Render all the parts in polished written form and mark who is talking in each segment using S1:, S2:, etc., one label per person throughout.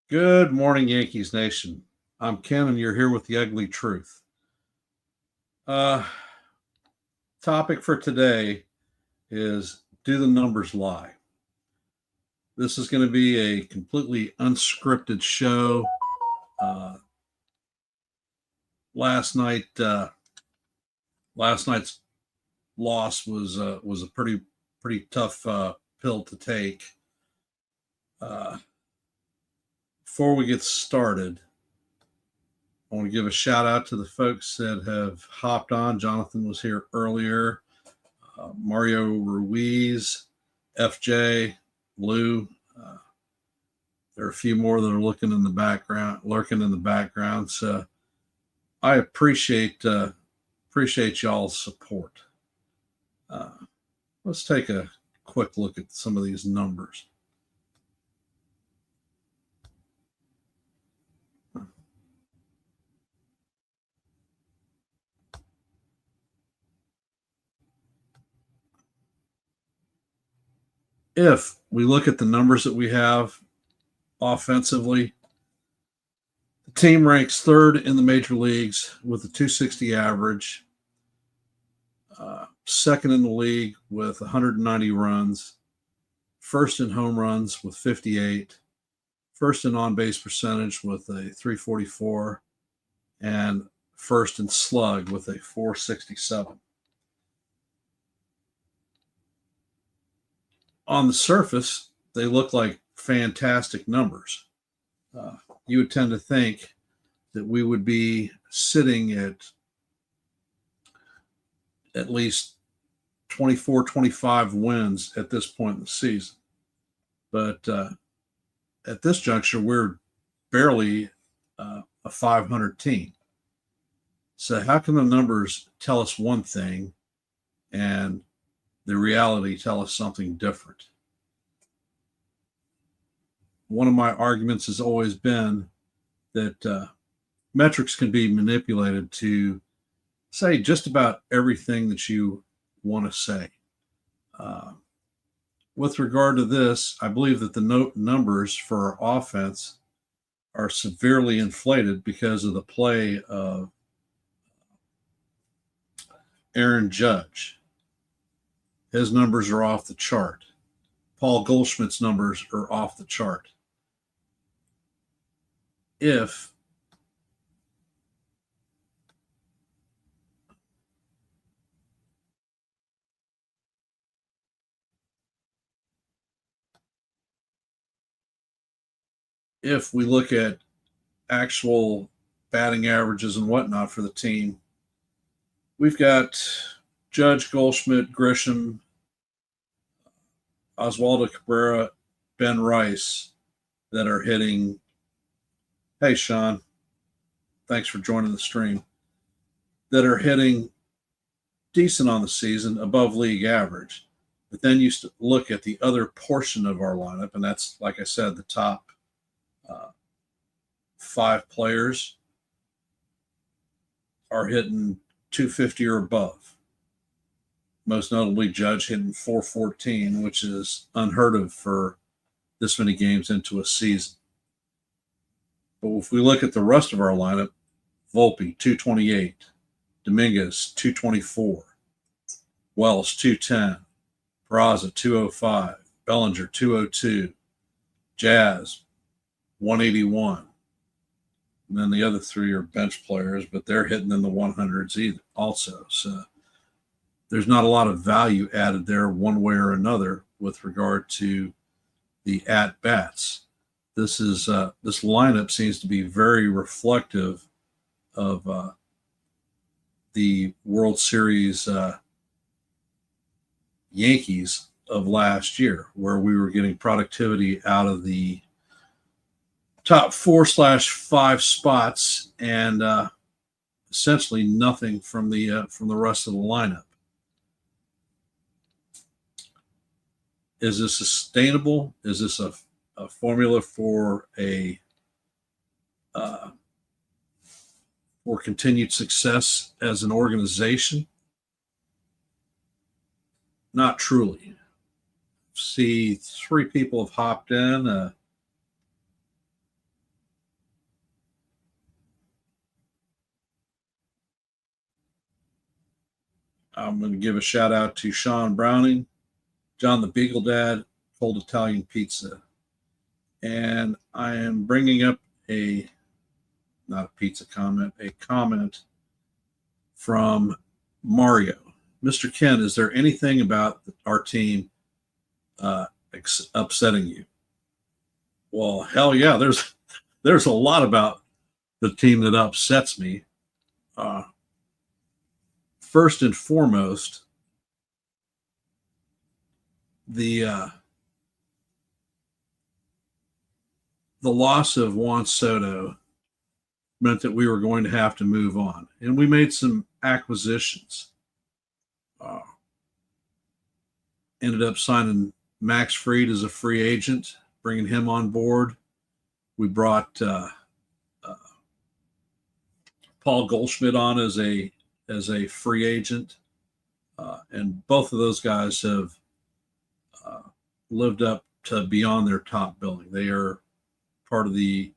S1: Good morning, Yankees Nation. I'm Ken, and you're here with the ugly truth. Uh, Topic for today is, do the numbers lie? This is going to be a completely unscripted show. Uh, last night, last night's loss was a pretty tough pill to take. Uh, Before we get started, I want to give a shout out to the folks that have hopped on. Jonathan was here earlier. Mario Ruiz, FJ, Lou. There are a few more that are lurking in the background. So I appreciate y'all's support. Uh, let's take a quick look at some of these numbers. If we look at the numbers that we have offensively, the team ranks third in the major leagues with a 260 average, second in the league with 190 runs, first in home runs with 58, first in on base percentage with a 344, and first in slug with a 467. On the surface, they look like fantastic numbers. You would tend to think that we would be sitting at least 24, 25 wins at this point in the season. But at this juncture, we're barely a 500 team. So, how can the numbers tell us one thing and the reality tell us something different? One of my arguments has always been that metrics can be manipulated to say just about everything that you want to say. Uh, with regard to this, I believe that the numbers for our offense are severely inflated because of the play of Aaron Judge. His numbers are off the chart. Paul Goldschmidt's numbers are off the chart. If we look at actual batting averages and whatnot for the team, we've got Judge, Goldschmidt, Grisham, Oswaldo Cabrera, Ben Rice that are hitting. Hey, Sean, thanks for joining the stream. That are hitting decent on the season, above league average. But then you look at the other portion of our lineup, and that's, like I said, the top five players are hitting 250 or above. Most notably, Judge hitting 414, which is unheard of for this many games into a season. But if we look at the rest of our lineup, Volpe 228, Dominguez 224, Wells 210, Peraza 205, Bellinger 202, Jazz 181. And then the other three are bench players, but they're hitting in the 100s either also. So there's not a lot of value added there one way or another with regard to the at bats. This lineup seems to be very reflective of the World Series Yankees of last year, where we were getting productivity out of the top 4/5 spots and essentially nothing from the rest of the lineup. Is this sustainable? Is this a formula for for continued success as an organization? Not truly. See, three people have hopped in. I'm going to give a shout out to Sean Browning, John the Beagle Dad, Cold Italian Pizza. And I am bringing up not a pizza comment, a comment from Mario. Mr. Ken, is there anything about our team upsetting you? Well, hell yeah, there's a lot about the team that upsets me. First and foremost, the loss of Juan Soto meant that we were going to have to move on, and we made some acquisitions. Ended up signing Max Fried as a free agent, bringing him on board. We brought Paul Goldschmidt on as a free agent, and both of those guys have lived up to beyond their top billing. They are part of the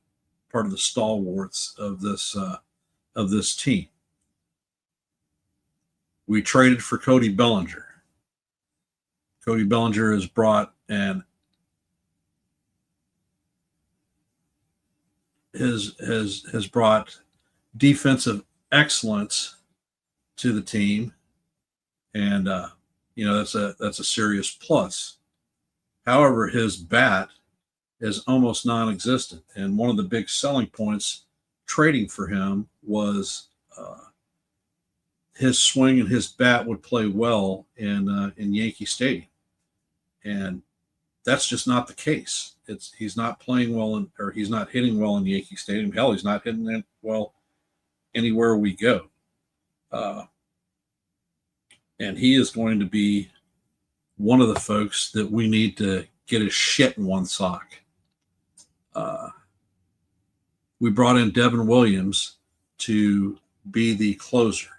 S1: stalwarts of this team. We traded for Cody Bellinger. Cody Bellinger has brought and has brought defensive excellence to the team, and that's a serious plus. However, his bat is almost non-existent, and one of the big selling points trading for him was his swing and his bat would play well in Yankee Stadium, and that's just not the case. He's not playing well or he's not hitting well in Yankee Stadium. Hell, he's not hitting it well anywhere we go. And he is going to be one of the folks that we need to get his shit in one sock. We brought in Devin Williams to be the closer,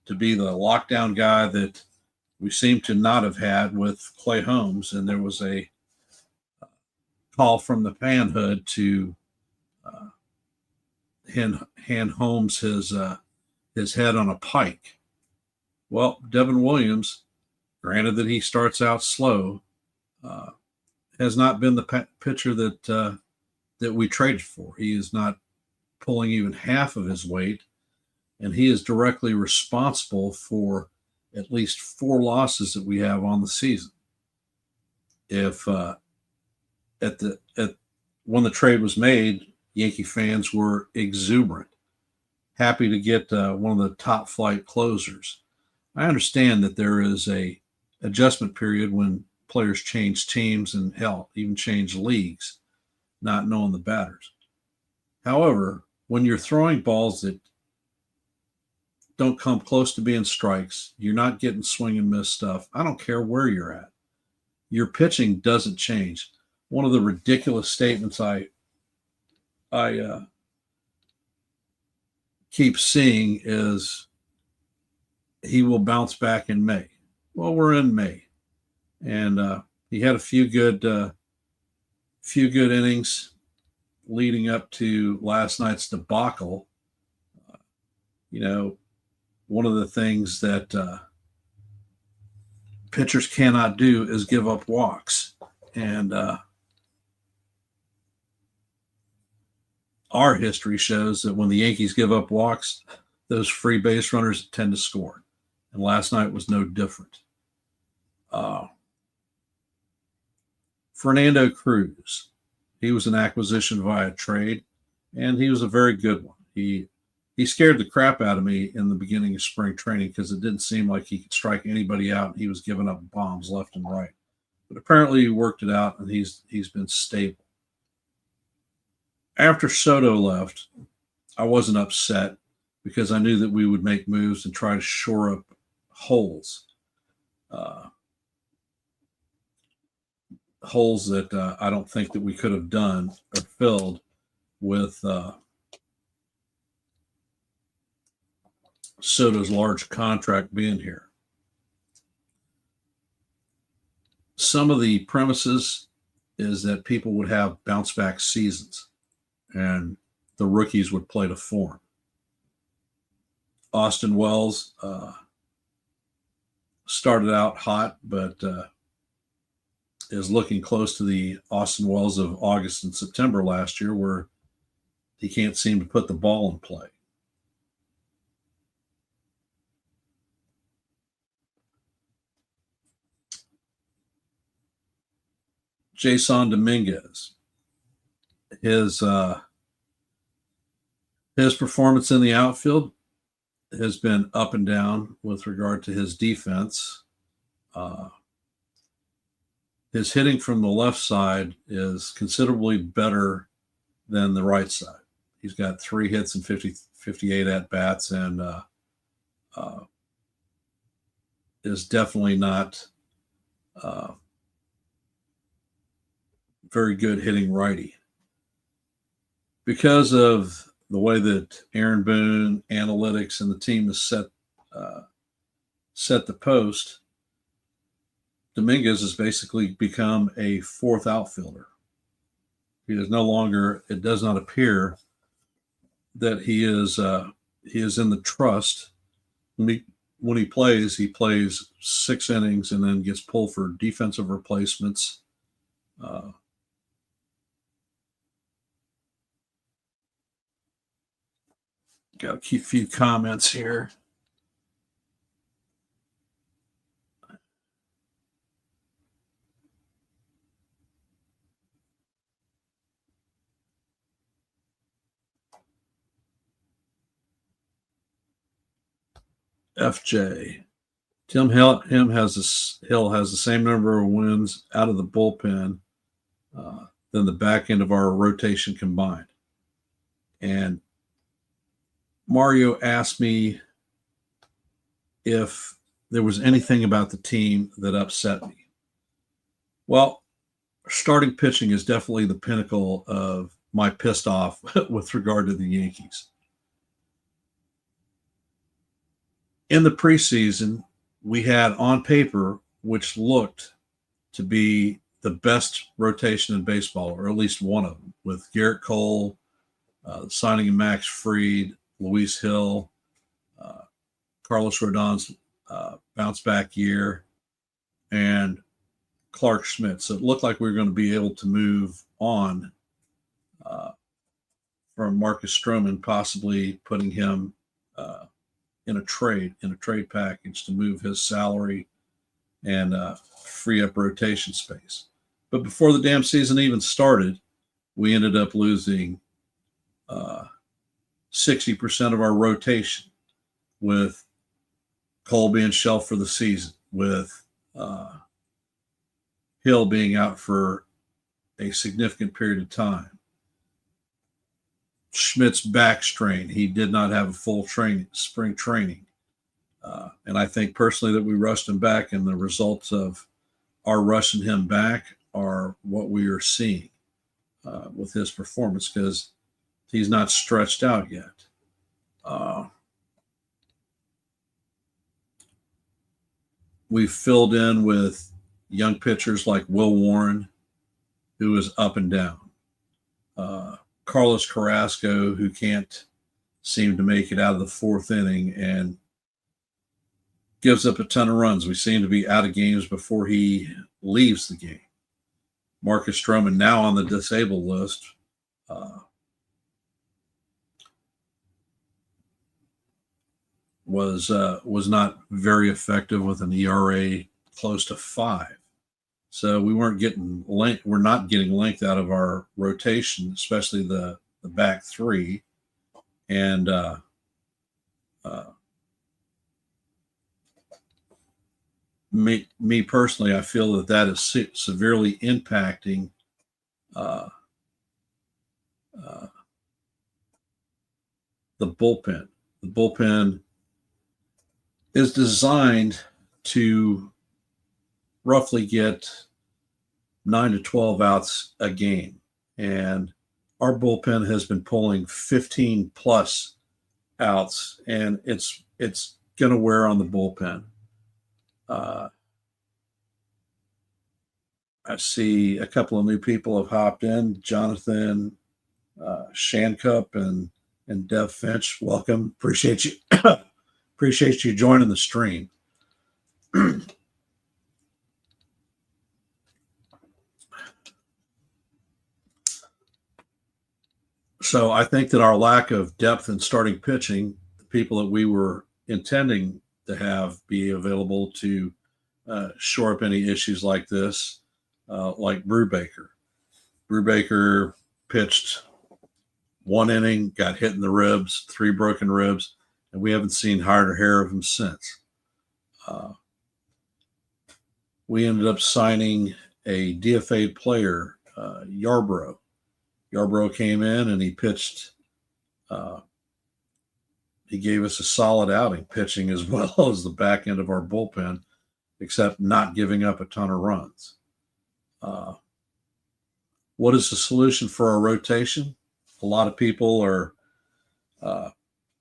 S1: to be the lockdown guy that we seem to not have had with Clay Holmes. And there was a call from the fanhood to hand Holmes his head on a pike. Well, Devin Williams, granted that he starts out slow, has not been the pitcher that we traded for. He is not pulling even half of his weight, and he is directly responsible for at least 4 losses that we have on the season. If when the trade was made, Yankee fans were exuberant, happy to get one of the top flight closers. I understand that there is a adjustment period when players change teams and hell, even change leagues, not knowing the batters. However, when you're throwing balls that don't come close to being strikes, you're not getting swing and miss stuff. I don't care where you're at. Your pitching doesn't change. One of the ridiculous statements I keep seeing is he will bounce back in May. Well, we're in May, and he had a few good innings leading up to last night's debacle. One of the things that pitchers cannot do is give up walks, and our history shows that when the Yankees give up walks, those free base runners tend to score. And last night was no different. Fernando Cruz, he was an acquisition via trade, and he was a very good one. He scared the crap out of me in the beginning of spring training because it didn't seem like he could strike anybody out, and he was giving up bombs left and right. But apparently he worked it out, and he's been stable. After Soto left, I wasn't upset because I knew that we would make moves and try to shore up holes. Holes that I don't think that we could have done or filled with Soto's large contract being here. Some of the premises is that people would have bounce back seasons and the rookies would play to form. Austin Wells started out hot, but is looking close to the Austin Wells of August and September last year, where he can't seem to put the ball in play. Jason Dominguez, his performance in the outfield has been up and down with regard to his defense. His hitting from the left side is considerably better than the right side. He's got 3 hits and 58 at-bats, and is definitely not very good hitting righty. Because of the way that Aaron Boone, analytics, and the team has set the post, Dominguez has basically become a 4th outfielder. He is no longer. It does not appear that he is in the trust. When he plays 6 innings and then gets pulled for defensive replacements. Got a few comments here. FJ. Tim Hill has the same number of wins out of the bullpen than the back end of our rotation combined. And Mario asked me if there was anything about the team that upset me. Well, starting pitching is definitely the pinnacle of my pissed off with regard to the Yankees. In the preseason, we had on paper, which looked to be the best rotation in baseball, or at least one of them, with Garrett Cole, signing of Max Fried, Luis Hill, Carlos Rodon's bounce back year, and Clark Schmidt. So it looked like we were going to be able to move on from Marcus Stroman, possibly putting him in a trade package to move his salary and free up rotation space. But before the damn season even started, we ended up losing 60% of our rotation, with Cole being shelved for the season, with Hill being out for a significant period of time. Schmidt's back strain. He did not have a full spring training. And I think personally that we rushed him back, and the results of our rushing him back are what we are seeing with his performance, because he's not stretched out yet. We've filled in with young pitchers like Will Warren, who is up and down. Carlos Carrasco, who can't seem to make it out of the 4th inning and gives up a ton of runs. We seem to be out of games before he leaves the game. Marcus Stroman, now on the disabled list, was not very effective, with an ERA close to 5. So we weren't getting length. We're not getting length out of our rotation, especially the back 3. And me personally, I feel that is severely impacting the bullpen. The bullpen is designed to roughly get 9 to 12 outs a game. And our bullpen has been pulling 15 plus outs, and it's going to wear on the bullpen. I see a couple of new people have hopped in. Jonathan Shancup and Dev Finch, welcome. Appreciate you. Appreciate you joining the stream. So I think that our lack of depth in starting pitching, the people that we were intending to have be available to shore up any issues like this, like Brubaker. Brubaker pitched one inning, got hit in the ribs, 3 broken ribs, and we haven't seen hide or hair of him since. We ended up signing a DFA player, Yarbrough. Yarbrough came in and he pitched. He gave us a solid outing, pitching as well as the back end of our bullpen, except not giving up a ton of runs. What is the solution for our rotation? A lot of people are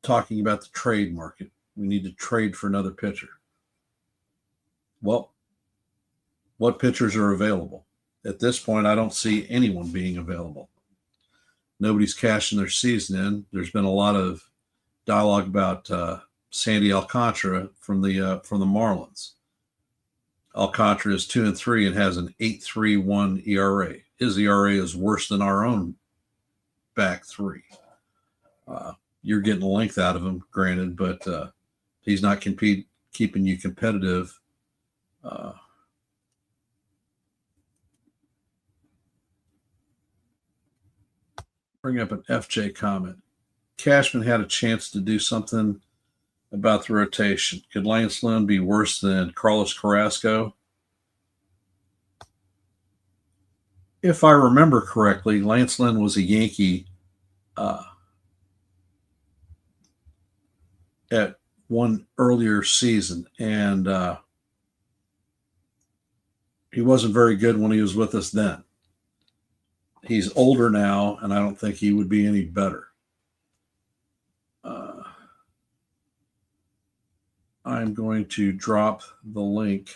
S1: talking about the trade market. We need to trade for another pitcher. Well, what pitchers are available? At this point, I don't see anyone being available. Nobody's cashing their season in. There's been a lot of dialogue about Sandy Alcantara from the Marlins. Alcantara is 2-3 and has an 8.31 ERA. His ERA is worse than our own back three. You're getting length out of him, granted, but he's not keeping you competitive. Bring up an FJ comment. Cashman had a chance to do something about the rotation. Could Lance Lynn be worse than Carlos Carrasco? If I remember correctly, Lance Lynn was a Yankee at one earlier season, and he wasn't very good when he was with us then. He's older now, and I don't think he would be any better. I'm going to drop the link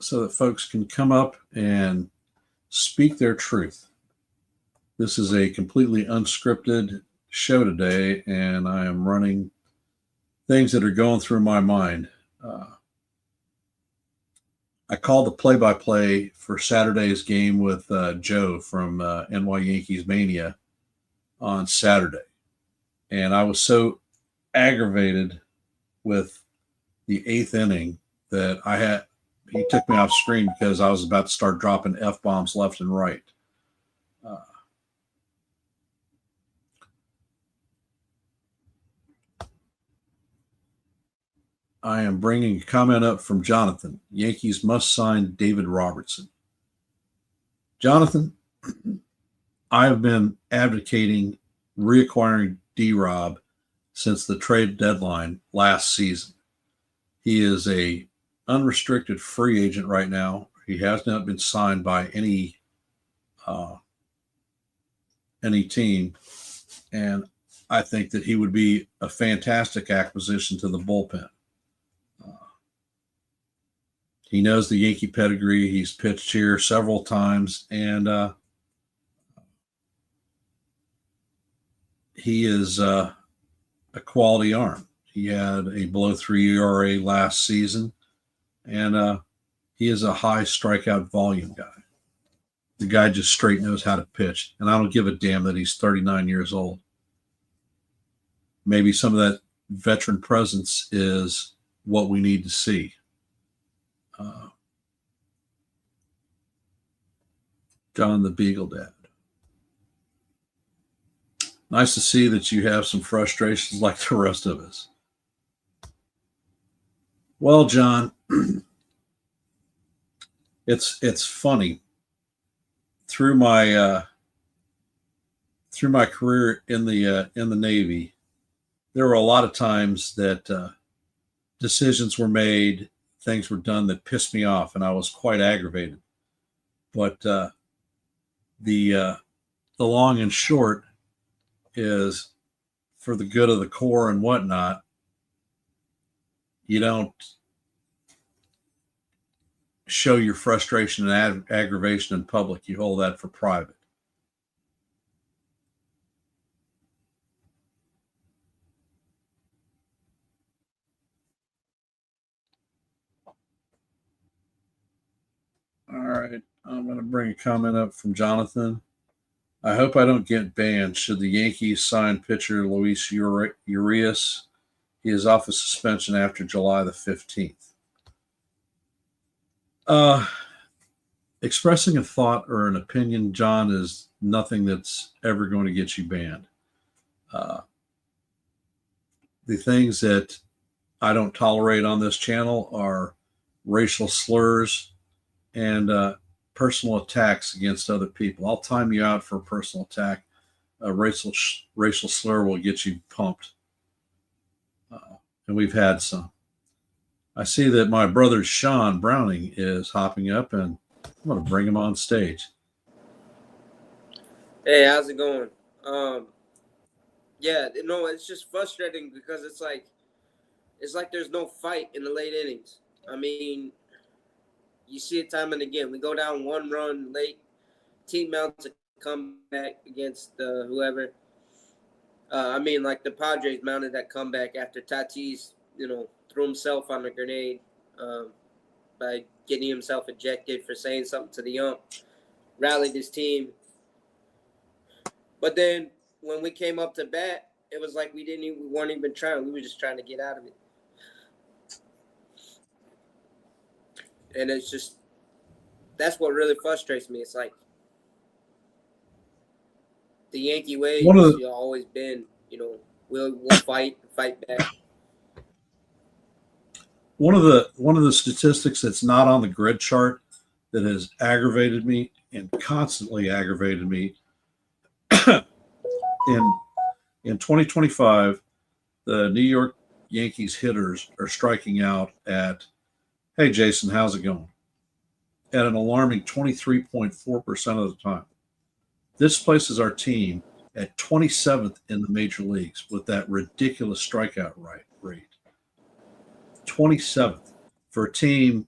S1: so that folks can come up and speak their truth. This is a completely unscripted show today, and I am running things that are going through my mind. I called the play-by-play for Saturday's game with Joe from NY Yankees Mania on Saturday. And I was so aggravated with the 8th inning that he took me off screen because I was about to start dropping F-bombs left and right. I am bringing a comment up from Jonathan. Yankees must sign David Robertson. Jonathan, I have been advocating reacquiring D-Rob since the trade deadline last season. He is a unrestricted free agent right now. He has not been signed by any team, and I think that he would be a fantastic acquisition to the bullpen. He knows the Yankee pedigree. He's pitched here several times, and he is a quality arm. He had a below 3 ERA last season, and he is a high strikeout volume guy. The guy just straight knows how to pitch, and I don't give a damn that he's 39 years old. Maybe some of that veteran presence is what we need to see. John the Beagle Dad. Nice to see that you have some frustrations like the rest of us. Well, John, it's funny. Through my career in the Navy, there were a lot of times that decisions were made, things were done that pissed me off, and I was quite aggravated. But the long and short is, for the good of the Corps and whatnot, you don't show your frustration and aggravation in public. You hold that for private. All right. I'm going to bring a comment up from Jonathan. I hope I don't get banned. Should the Yankees sign pitcher Luis Urias? He is off a suspension after July the 15th. Uh, Expressing a thought or an opinion, John, is nothing that's ever going to get you banned. Uh, the things that I don't tolerate on this channel are racial slurs and personal attacks against other people. I'll time you out for a personal attack. A racial slur will get you pumped, and we've had some. I see that my brother Sean Browning is hopping up, and I'm going to bring him on stage.
S2: Hey, how's it going? Yeah, it's just frustrating because it's like there's no fight in the late innings. I mean, you see it time and again. We go down 1 run late, team mounts a comeback against whoever. Like the Padres mounted that comeback after Tatis, threw himself on a grenade by getting himself ejected for saying something to the ump, rallied his team. But then when we came up to bat, it was like we weren't even trying. We were just trying to get out of it. And it's just, that's what really frustrates me. It's like the Yankee way has always been, we'll fight back.
S1: One of the statistics that's not on the grid chart that has aggravated me and constantly aggravated me in 2025, the New York Yankees hitters are striking out at, hey Jason, how's it going? At an alarming 23.4% of the time. This places our team at 27th in the major leagues with that ridiculous strikeout rate. 27th for a team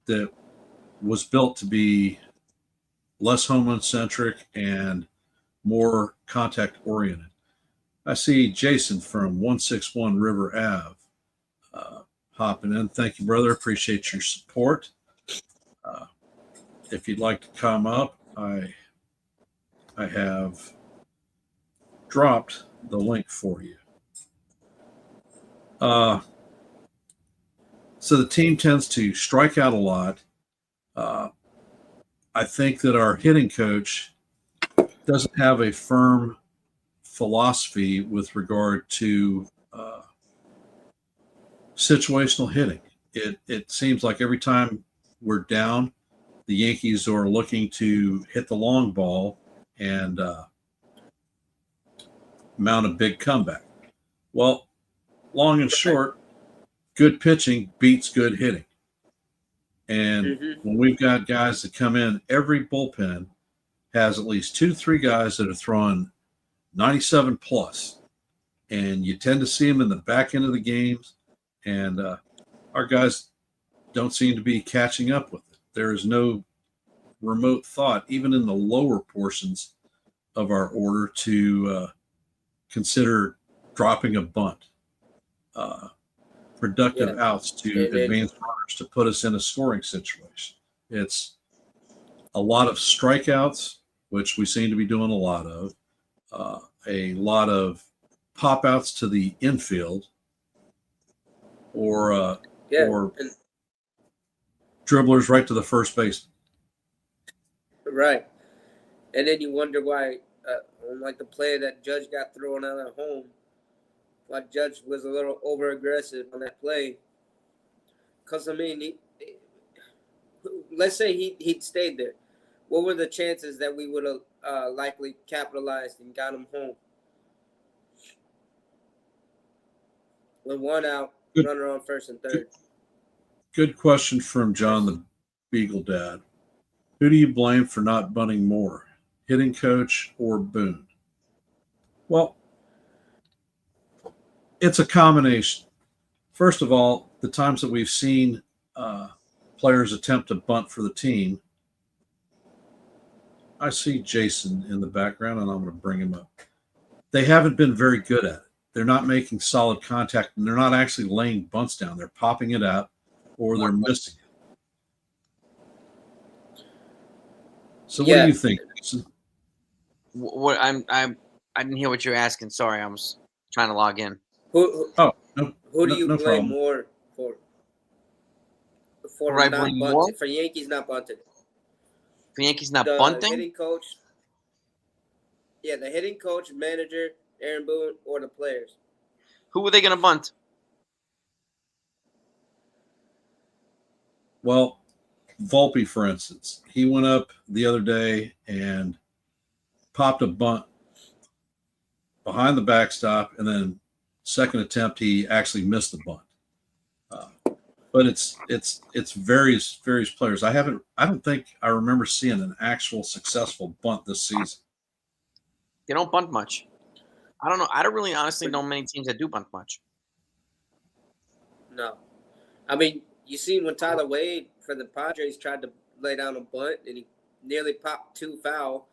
S1: that was built to be less home run centric and more contact oriented. I see Jason from 161 River Ave hopping in. Thank you, brother. Appreciate your support. If you'd like to come up, I have dropped the link for you. So the team tends to strike out a lot. I think that our hitting coach doesn't have a firm philosophy with regard to situational hitting. It seems like every time we're down, the Yankees are looking to hit the long ball and mount a big comeback. Well, long and short, good pitching beats good hitting. And when we've got guys that come in, every bullpen has at least 2-3 guys that are throwing 97 plus. And you tend to see them in the back end of the games. And our guys don't seem to be catching up with it. There is no remote thought, even in the lower portions of our order, to consider dropping a bunt, productive outs to advance runners to put us in a scoring situation. It's a lot of strikeouts, which we seem to be doing a lot of pop outs to the infield, or dribblers right to the first baseman.
S2: Right. And then you wonder why, like the play that Judge got thrown out at home, why Judge was a little over aggressive on that play. Because, let's say he'd stayed there. What were the chances that we would have likely capitalized and got him home? With 1 out, runner on first and third.
S1: Good question from John the Beagle Dad. Who do you blame for not bunting more, hitting coach or Boone? Well, it's a combination. First of all, the times that we've seen players attempt to bunt for the team, I see Jason in the background, and I'm going to bring him up. They haven't been very good at it. They're not making solid contact, and they're not actually laying bunts down. They're popping it out, or they're missing it. So what do
S2: Yeah.
S1: you think?
S3: What I didn't hear what you're asking. Sorry, I was trying to log in.
S2: Who
S1: Oh, no,
S2: who do you
S1: no
S2: blame
S1: problem.
S2: more
S3: Who
S2: for
S3: do I
S2: not
S3: blame more?
S2: bunting? For Yankees not bunting.
S3: The Yankees not
S2: The
S3: bunting?
S2: hitting coach. Yeah, the hitting coach, manager, Aaron Boone, or the players.
S3: Who were they going to bunt?
S1: Well, Volpe, for instance, he went up the other day and popped a bunt behind the backstop, and then second attempt he actually missed the bunt. Uh, but it's various players. I don't think I remember seeing an actual successful bunt this season.
S3: They don't bunt much. I don't know. I don't really honestly know many teams that do bunt much.
S2: No. I mean, you seen when Tyler Wade for the Padres tried to lay down a bunt and he nearly popped 2 foul.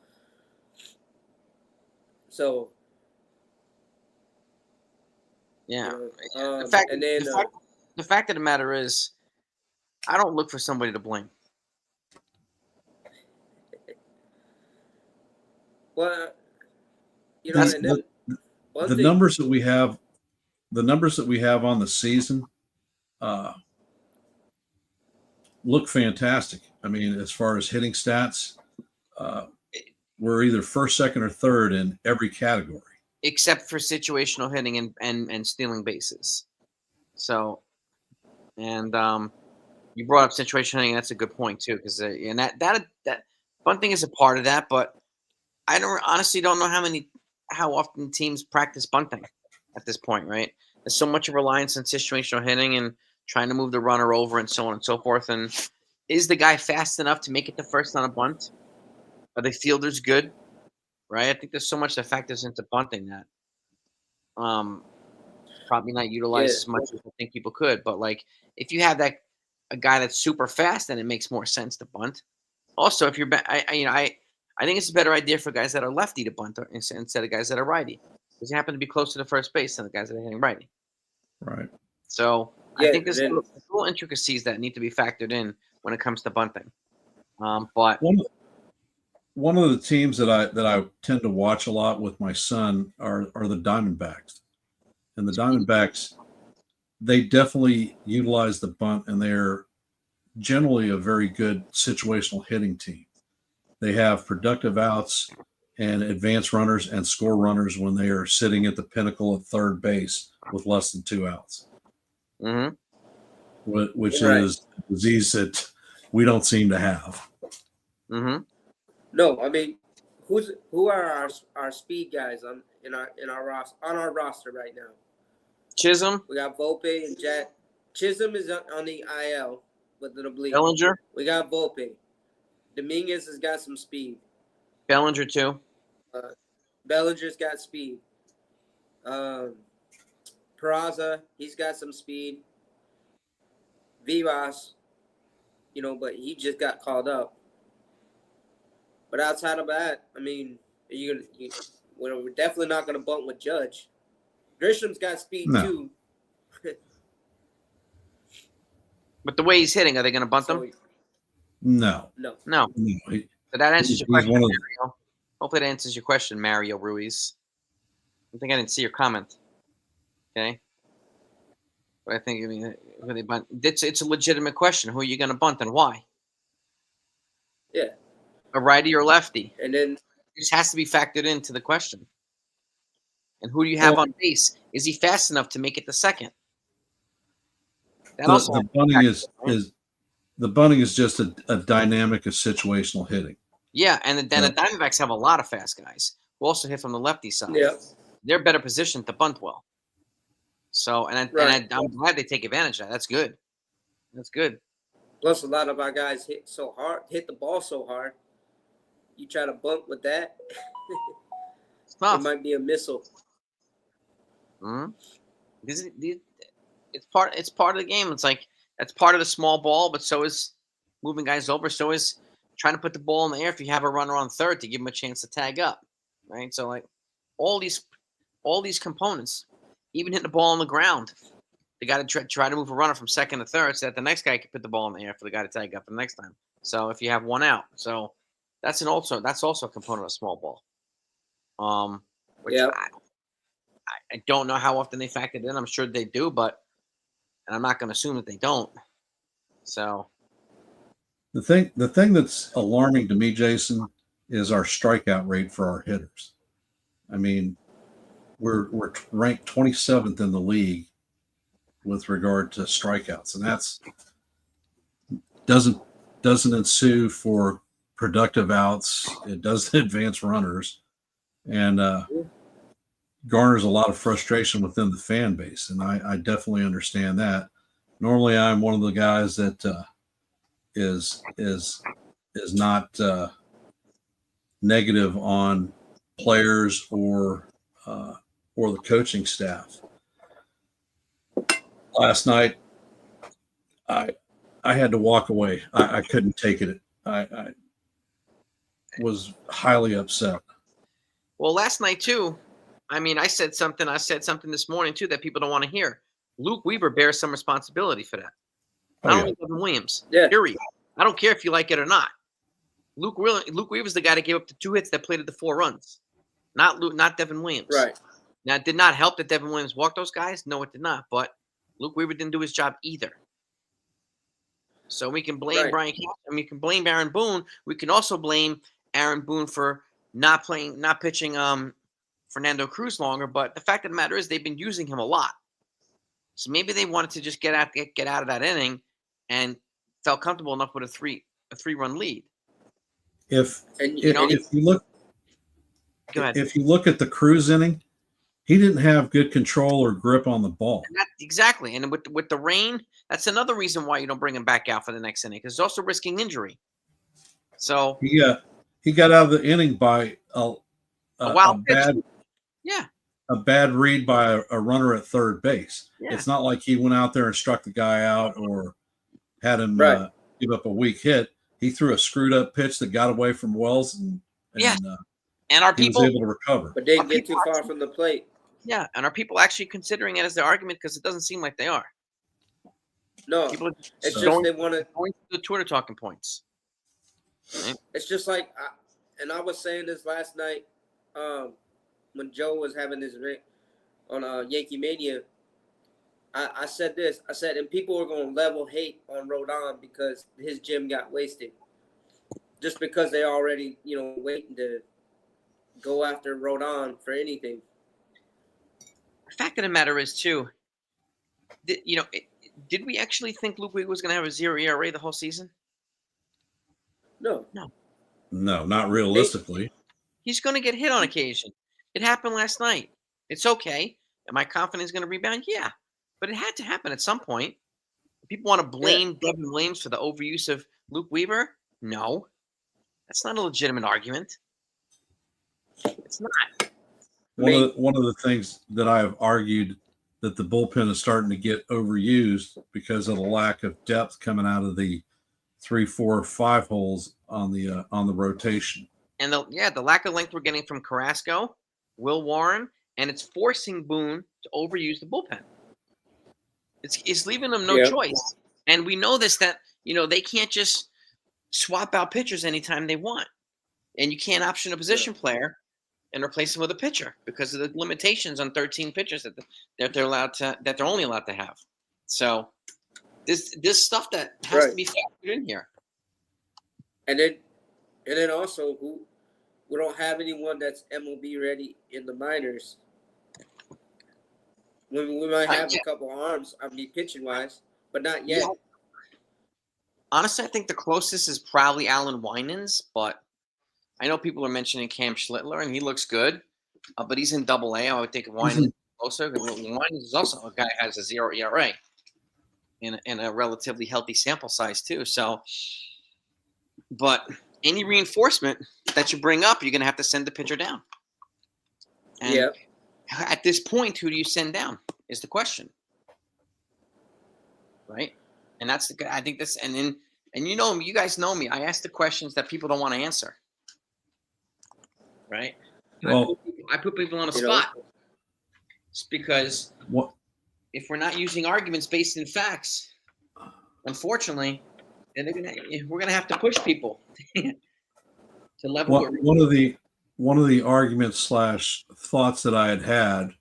S2: So
S3: Yeah.
S2: you know,
S3: The fact
S2: and then
S3: the fact of the matter is, I don't look for somebody to blame.
S2: well, you know, and then
S1: The numbers that we have, on the season, look fantastic. I mean, as far as hitting stats, we're either first, second, or third in every category.
S3: Except for situational hitting and stealing bases. So, and you brought up situational hitting. That's a good point too, because and that bunting is a part of that. But I honestly don't know how often teams practice bunting at this point. Right? There's so much reliance on situational hitting and trying to move the runner over and so on and so forth. And is the guy fast enough to make it to first on a bunt? Are the fielders good? Right? I think there's so much that factors into bunting that probably not utilized as much as I think people could. But like, if you have a guy that's super fast, then it makes more sense to bunt. Also, if you're, I think it's a better idea for guys that are lefty to bunt instead of guys that are righty, because you happen to be closer to first base than the guys that are hitting righty.
S1: Right.
S3: So I think there's little intricacies that need to be factored in when it comes to bunting. But
S1: one of the teams that I tend to watch a lot with my son are the Diamondbacks, and the Diamondbacks, they definitely utilize the bunt, and they're generally a very good situational hitting team. They have productive outs and advance runners and score runners when they are sitting at the pinnacle of third base with less than 2 outs, which is a disease that we don't seem to have.
S2: No, I mean, who are our speed guys on our roster right now?
S3: Chisholm,
S2: we got Volpe and Jack. Chisholm is on the IL with an oblique.
S3: Bellinger,
S2: we got Volpe. Dominguez has got some speed.
S3: Bellinger too.
S2: Bellinger's got speed. Peraza, he's got some speed. Vivas, but he just got called up. But outside of that, I mean, we're definitely not going to bunt with Judge. Grisham's got speed too.
S3: But the way he's hitting, are they going to bunt him?
S1: No.
S3: So that answers your question, Mario. Hopefully that answers your question, Mario Ruiz. I think I didn't see your comment. Okay. But I think, really bunt. It's a legitimate question. Who are you going to bunt and why?
S2: Yeah.
S3: A righty or lefty?
S2: And then
S3: this has to be factored into the question. And who do you have on base? Is he fast enough to make it to second?
S1: The bunting is just a dynamic of situational hitting.
S3: Yeah, and then the Diamondbacks have a lot of fast guys who also hit from the lefty side.
S2: Yeah.
S3: They're better positioned to bunt well. So, I'm glad they take advantage of that. That's good. That's good.
S2: Plus, a lot of our guys hit the ball so hard. You try to bunt with that, it might be a missile.
S3: It's part of the game. It's like that's part of the small ball, but so is moving guys over. So is trying to put the ball in the air if you have a runner on third to give him a chance to tag up, right? So like all these components, even hitting the ball on the ground, they got to try to move a runner from second to third so that the next guy can put the ball in the air for the guy to tag up the next time. So if you have one out, so That's also a component of small ball. Which
S2: Yep.
S3: I don't know how often they factor it in. I'm sure they do, but and I'm not going to assume that they don't. So
S1: The thing that's alarming to me, Jason, is our strikeout rate for our hitters. I mean, we're ranked 27th in the league with regard to strikeouts, and that's doesn't ensue for productive outs. It doesn't advance runners, and garners a lot of frustration within the fan base. And I definitely understand that. Normally, I'm one of the guys that is not negative on players or the coaching staff. Last night, I had to walk away. I couldn't take it. I was highly upset.
S3: well, last night too. I mean, I said something this morning too that people don't want to hear. Luke Weaver bears some responsibility for that. Not only Devin Williams.
S2: Yeah.
S3: Period. I don't care if you like it or not. Luke Weaver's the guy that gave up the 2 hits that plated the 4 runs. Not Devin Williams.
S2: Right.
S3: Now, it did not help that Devin Williams walked those guys. No, it did not. But Luke Weaver didn't do his job either. So we can blame Brian Cashman, and we can blame Aaron Boone. We can also blame Aaron Boone for not pitching Fernando Cruz longer. But the fact of the matter is they've been using him a lot. So maybe they wanted to just get out of that inning and felt comfortable enough with a 3-run lead.
S1: If you look,
S3: go ahead.
S1: If you look at the Cruz inning, he didn't have good control or grip on the ball.
S3: Exactly, and with the rain, that's another reason why you don't bring him back out for the next inning, because he's also risking injury. So
S1: he got out of the inning by a bad read by a runner at third base.
S3: Yeah.
S1: It's not like he went out there and struck the guy out or had him give up a weak hit. He threw a screwed up pitch that got away from Wells, and
S3: our people
S1: was able to recover.
S2: But they didn't get too far from the plate.
S3: Yeah, and are people actually considering it as their argument? Because it doesn't seem like they are.
S2: No, it's just they want to
S3: going to the Twitter talking points.
S2: Right? It's just like, and I was saying this last night when Joe was having his on Yankee Mania. I said this. I said, and people are going to level hate on Rodon because his gym got wasted, just because they already waiting to go after Rodon for anything.
S3: The fact of the matter is, too, did we actually think Luke Weaver was going to have a 0 ERA the whole season?
S2: No,
S1: not realistically.
S3: He's going to get hit on occasion. It happened last night. It's okay. Am I confident he's going to rebound? Yeah, but it had to happen at some point. People want to blame Devin Williams for the overuse of Luke Weaver? No, that's not a legitimate argument. It's not.
S1: One of the things that I have argued that the bullpen is starting to get overused because of the lack of depth coming out of the 3, 4, 5 holes on the rotation.
S3: And the lack of length we're getting from Carrasco, Will Warren, and it's forcing Boone to overuse the bullpen. It's leaving them no choice. And we know this, that they can't just swap out pitchers anytime they want. And you can't option a position player and replace him with a pitcher because of the limitations on 13 pitchers that they're only allowed to have. So this stuff that has to be factored in here. And
S2: then also we don't have anyone that's MLB ready in the minors. We might have a couple arms, pitching wise, but not yet.
S3: Yeah. Honestly, I think the closest is probably Alan Winans, but I know people are mentioning Cam Schlittler, and he looks good, but he's in Double-A. I would think Winans is closer. Winans is also a guy who has a 0 ERA in a relatively healthy sample size too. So, but any reinforcement that you bring up, you're going to have to send the pitcher down. And at this point, who do you send down is the question, right? And that's I think this, and you guys know me. I ask the questions that people don't want to answer, right?
S1: Well,
S3: I put people on a spot. It's because if we're not using arguments based in facts, unfortunately, we're gonna have to push people to level
S1: Well, one of the arguments slash thoughts that I had,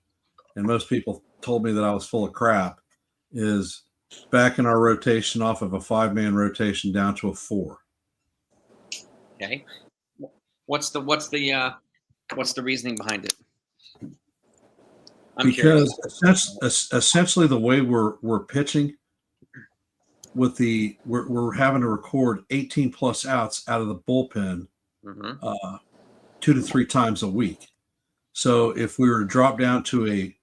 S1: and most people told me that I was full of crap, is back in our rotation off of a 5-man rotation down to a 4.
S3: Okay. What's the reasoning behind it? I'm curious.
S1: Because essentially the way we're pitching with we're having to record 18 plus outs out of the bullpen
S3: Mm-hmm.
S1: 2 to 3 times a week. So if we were to drop down to a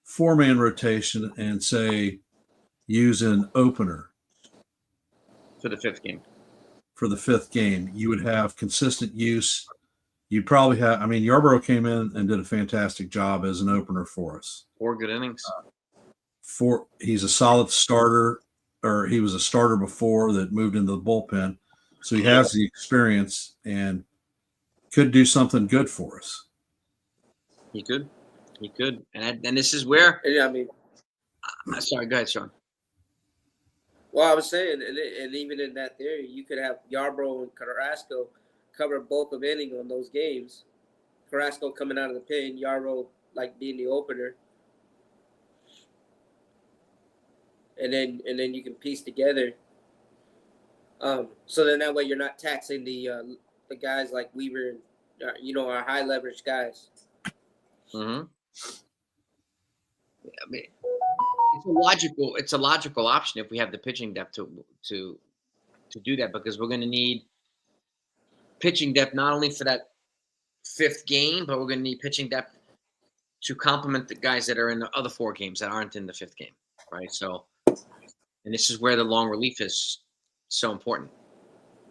S1: 4-man rotation and say use an opener
S3: For the 5th game.
S1: for the 5th game, you would have consistent use. You'd probably have, I mean, Yarborough came in and did a fantastic job as an opener for us.
S3: 4 good innings.
S1: He's a solid starter, or he was a starter before that moved into the bullpen. So he has the experience and could do something good for us.
S3: He could. And this is where,
S2: And I mean,
S3: sorry, go ahead, Sean.
S2: well, I was saying, and even in that theory, you could have Yarbrough and Carrasco cover bulk of inning on those games. Carrasco coming out of the pen, Yarbrough like being the opener, and then you can piece together. So then that way you're not taxing the guys like Weaver, and our high leverage guys.
S3: Mm-hmm. I mean, it's a logical option if we have the pitching depth to do that, because we're going to need pitching depth not only for that 5th game, but we're going to need pitching depth to complement the guys that are in the other 4 games that aren't in the 5th game, right? So, and this is where the long relief is so important.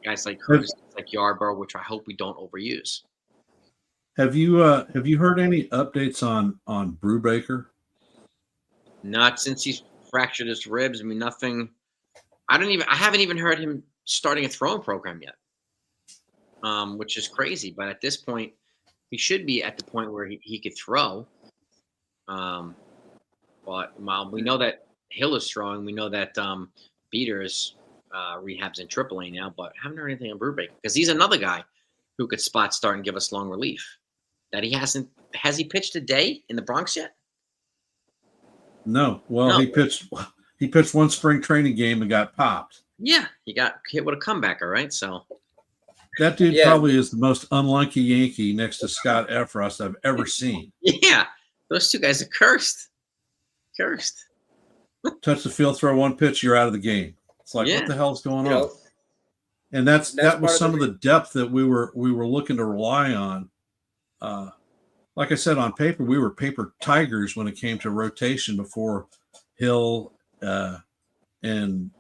S3: Guys like Curtis, like Yarborough, which I hope we don't overuse.
S1: Have you heard any updates on Brubaker?
S3: Not since he's fractured his ribs. I mean, nothing. I haven't even heard him starting a throwing program yet, which is crazy. But at this point, he should be at the point where he could throw. But we know that Hill is throwing. We know that Beater is rehabs in AAA now, but I haven't heard anything on Brubaker, because he's another guy who could spot start and give us long relief. That he hasn't. Has he pitched a day in the Bronx yet?
S1: No. Well,
S3: No.
S1: He pitched one spring training game and got popped.
S3: Yeah, he got hit with a comebacker, right? So
S1: That dude probably is the most unlucky Yankee next to Scott Efros I've ever seen.
S3: Yeah, those 2 guys are cursed.
S1: Touch the field, throw one pitch, you're out of the game. It's like, what the hell's going on? And that was some of the depth that we were looking to rely on. Like I said, on paper, we were paper tigers when it came to rotation before Hill and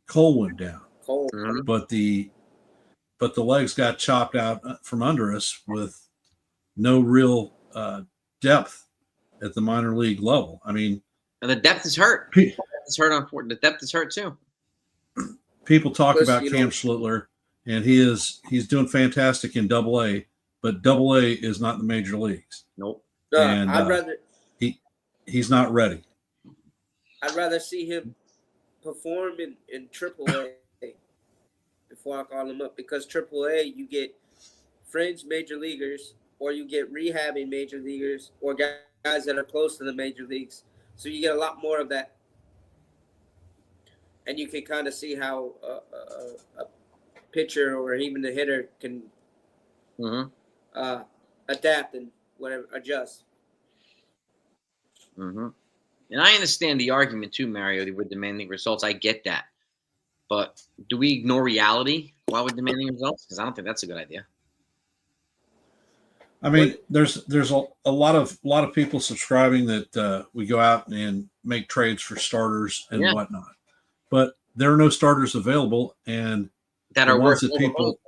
S1: Cole went down.
S3: Mm-hmm.
S1: But the legs got chopped out from under us with no real depth at the minor league level. I mean,
S3: and the depth is hurt. The depth is hurt too.
S1: People talk about Cam Schlittler, and he's doing fantastic in AA, but AA is not the major leagues.
S3: Nope.
S1: And he's not ready.
S2: I'd rather see him perform in AAA before I call him up, because AAA you get fringe major leaguers, or you get rehabbing major leaguers, or guys that are close to the major leagues. So you get a lot more of that, and you can kind of see how a pitcher or even the hitter can adapt and whatever, adjust.
S3: Mm-hmm. And I understand the argument too, Mario, with demanding results. I get that, but do we ignore reality while we're demanding results? Because I don't think that's a good idea.
S1: I mean, there's a lot of people subscribing that we go out and make trades for starters and whatnot, but there are no starters available, and
S3: that are worth
S1: people.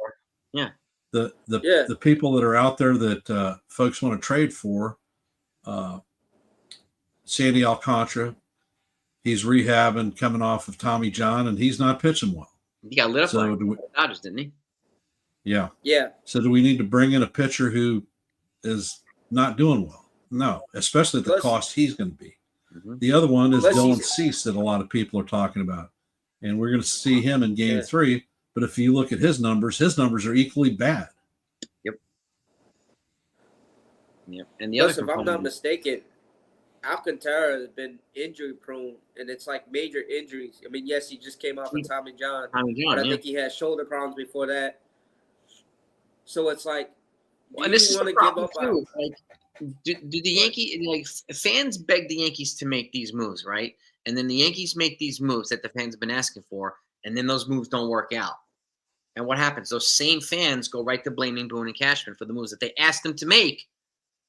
S3: Yeah.
S1: The people that are out there that folks want to trade for, Sandy Alcantara, he's rehabbing, coming off of Tommy John, and he's not pitching well.
S3: He got lit up by the Dodgers, didn't he?
S1: Yeah.
S2: Yeah.
S1: So do we need to bring in a pitcher who is not doing well? No, especially at the cost he's going to be. Mm-hmm. The other one is Dylan Cease that a lot of people are talking about, and we're going to see him in Game 3. But if you look at his numbers are equally bad.
S3: Yep. And the
S2: Plus,
S3: other
S2: if I'm not
S3: component,
S2: mistaken, Alcantara has been injury prone, and it's like major injuries. I mean, yes, he just came off of Tommy John, but I think he had shoulder problems before that. So it's like, do
S3: and this
S2: you
S3: is
S2: want
S3: the
S2: to give
S3: problem
S2: up
S3: too. Like, do the Yankees, like, fans beg the Yankees to make these moves, right? And then the Yankees make these moves that the fans have been asking for, and then those moves don't work out. And what happens? Those same fans go right to blaming Boone and Cashman for the moves that they asked them to make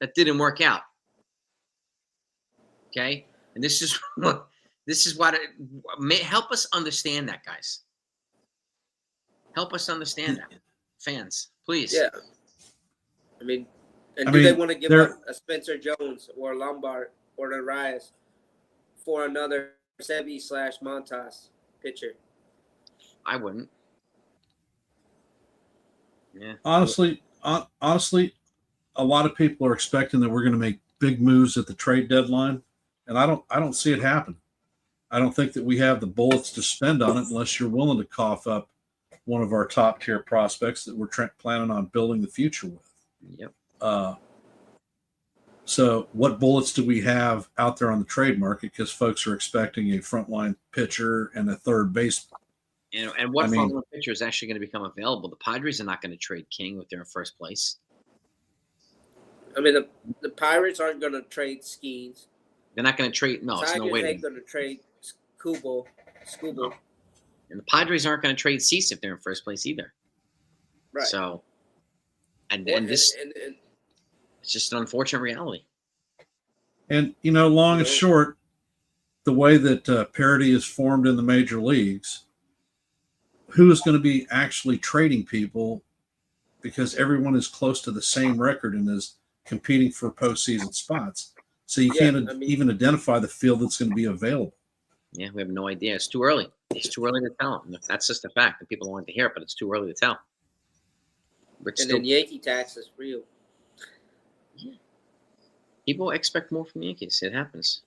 S3: that didn't work out. Okay, and this is what help us understand that, guys. Help us understand that, fans, please.
S2: Yeah. I mean, do they want to give up a Spencer Jones or a Lombard or an Arias for another Sevi/Montas pitcher?
S3: I wouldn't. Yeah.
S1: Honestly, a lot of people are expecting that we're going to make big moves at the trade deadline, and I don't see it happen. I don't think that we have the bullets to spend on it unless you're willing to cough up one of our top tier prospects that we're planning on building the future with.
S3: Yep.
S1: So what bullets do we have out there on the trade market? Because folks are expecting a frontline pitcher and a third baseman.
S3: And what frontline pitcher is actually going to become available? The Padres are not going to trade King if they're in first place.
S2: I mean, the Pirates aren't going to trade Skeens.
S3: They're not going to trade. No, it's no way.
S2: Tigers ain't going to trade Scooble.
S3: No. And the Padres aren't going to trade Cease if they're in first place either.
S2: Right.
S3: So, and this, it's just an unfortunate reality.
S1: And, long and short, the way that parity is formed in the major leagues, who is going to be actually trading people, because everyone is close to the same record and is competing for postseason spots. So you can't even identify the field that's going to be available.
S3: Yeah, we have no idea. It's too early. It's too early to tell. That's just a fact that people don't want to hear it, but it's too early to tell. But
S2: then Yankee tax is real.
S3: Yeah. People expect more from the Yankees. It happens.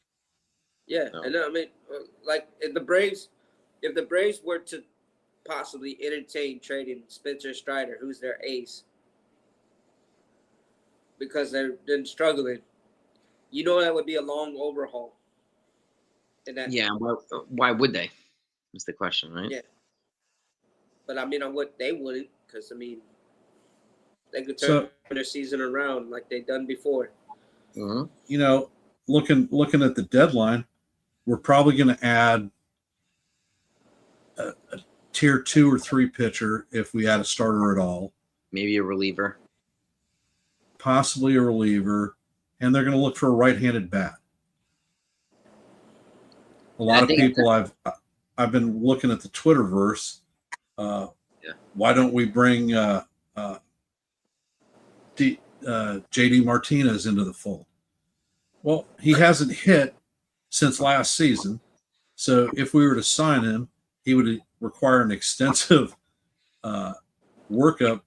S2: Yeah, so. And I mean, like if the Braves were to possibly entertain trading Spencer Strider, who's their ace, because they've been struggling, that would be a long overhaul.
S3: Yeah, why would they? Is the question, right?
S2: Yeah. But I mean, they wouldn't, because I mean, they could turn their season around like they've done before.
S3: Mm-hmm.
S1: Looking at the deadline, we're probably going to add a tier 2 or 3 pitcher if we add a starter at all.
S3: Maybe a reliever.
S1: Possibly a reliever, and they're going to look for a right-handed bat. A lot of people I've been looking at the Twitterverse. Why don't we bring JD Martinez into the fold? Well, he hasn't hit since last season. So if we were to sign him, he would require an extensive workup,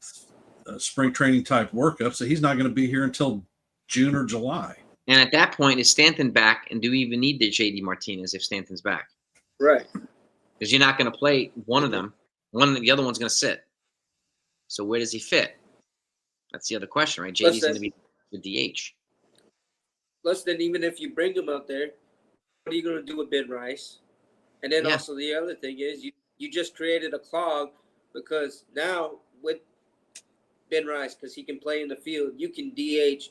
S1: spring training type workup. So he's not going to be here until June or July.
S3: And at that point, is Stanton back? And do we even need the JD Martinez if Stanton's back?
S2: Right.
S3: Because you're not going to play one of them. The other one's going to sit. So where does he fit? That's the other question, right? JD's going to be the DH.
S2: Plus, then even if you bring him out there, what are you going to do with Ben Rice? And then also the other thing is you just created a clog, because now with Ben Rice, because he can play in the field, you can DH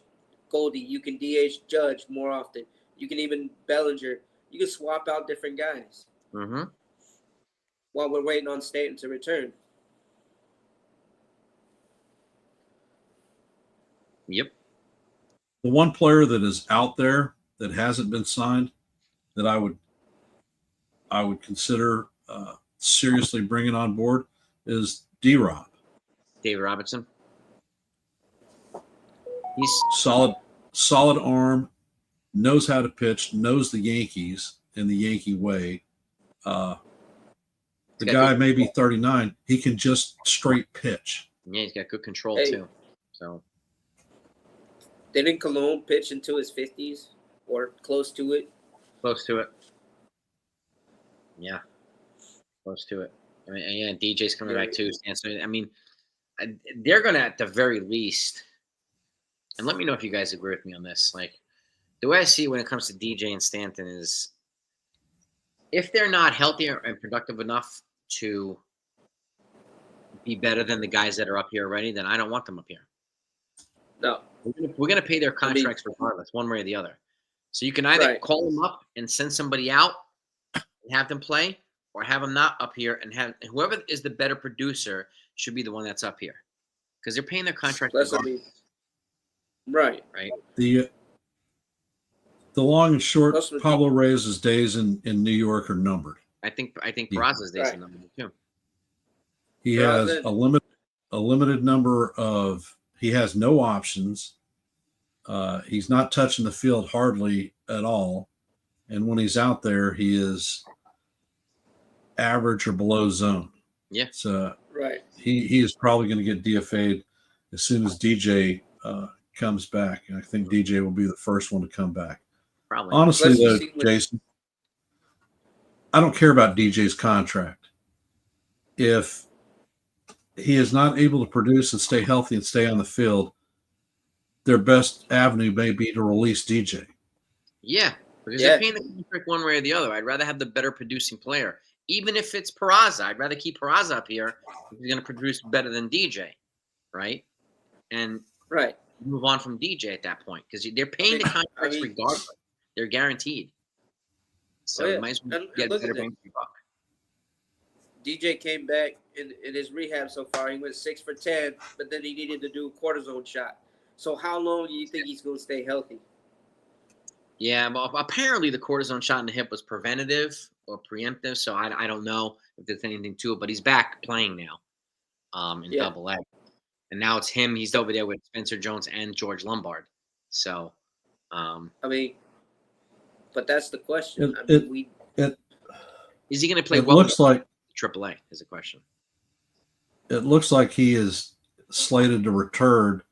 S2: Goldie, you can DH Judge more often. You can even Bellinger. You can swap out different guys.
S3: Mm-hmm.
S2: While we're waiting on Stanton to return.
S3: Yep.
S1: The one player that is out there that hasn't been signed that I would consider seriously bringing on board is D-Rob.
S3: David Robertson. He's
S1: solid arm, knows how to pitch, knows the Yankees in the Yankee way. The guy may be 39. He can just straight pitch.
S3: Yeah, he's got good control too. So
S2: didn't Cologne pitch into his 50s or close to it?
S3: Close to it. Yeah, close to it. I mean, yeah, DJ's coming back too. So, I mean, they're going to, at the very least, and let me know if you guys agree with me on this. Like, the way I see it when it comes to DJ and Stanton is if they're not healthy and productive enough to be better than the guys that are up here already, then I don't want them up here.
S2: No.
S3: We're gonna pay their contracts regardless, one way or the other. So you can either call them up and send somebody out and have them play, or have them not up here and have whoever is the better producer should be the one that's up here because they're paying their contract regardless.
S2: Right.
S1: The long and short, Pablo Reyes' days in New York are numbered.
S3: I think Peraza's days are numbered too.
S1: He has a limited number of. He has no options. He's not touching the field hardly at all, and when he's out there, he is average or below zone.
S3: Yeah.
S1: So he is probably going to get DFA'd as soon as DJ comes back, and I think DJ will be the first one to come back.
S3: Probably.
S1: Honestly, though, Jason, I don't care about DJ's contract. If he is not able to produce and stay healthy and stay on the field, their best avenue may be to release DJ.
S3: Yeah, because they're paying the contract one way or the other. I'd rather have the better producing player. Even if it's Peraza, I'd rather keep Peraza up here if he's going to produce better than DJ, right? And move on from DJ at that point because they're paying the contracts regardless. They're guaranteed. So you might as well get better bang for your buck.
S2: DJ came back in his rehab so far. He went 6 for 10, but then he needed to do a cortisone shot. So how long do you think he's going to stay healthy?
S3: Yeah, but apparently the cortisone shot in the hip was preventative or preemptive, so I don't know if there's anything to it. But he's back playing now in Double-A. And now it's him. He's over there with Spencer Jones and George Lombard. So,
S2: but that's the question.
S3: Is he going to play
S1: it
S3: well?
S1: Looks like
S3: AAA is a question.
S1: It looks like he is slated to return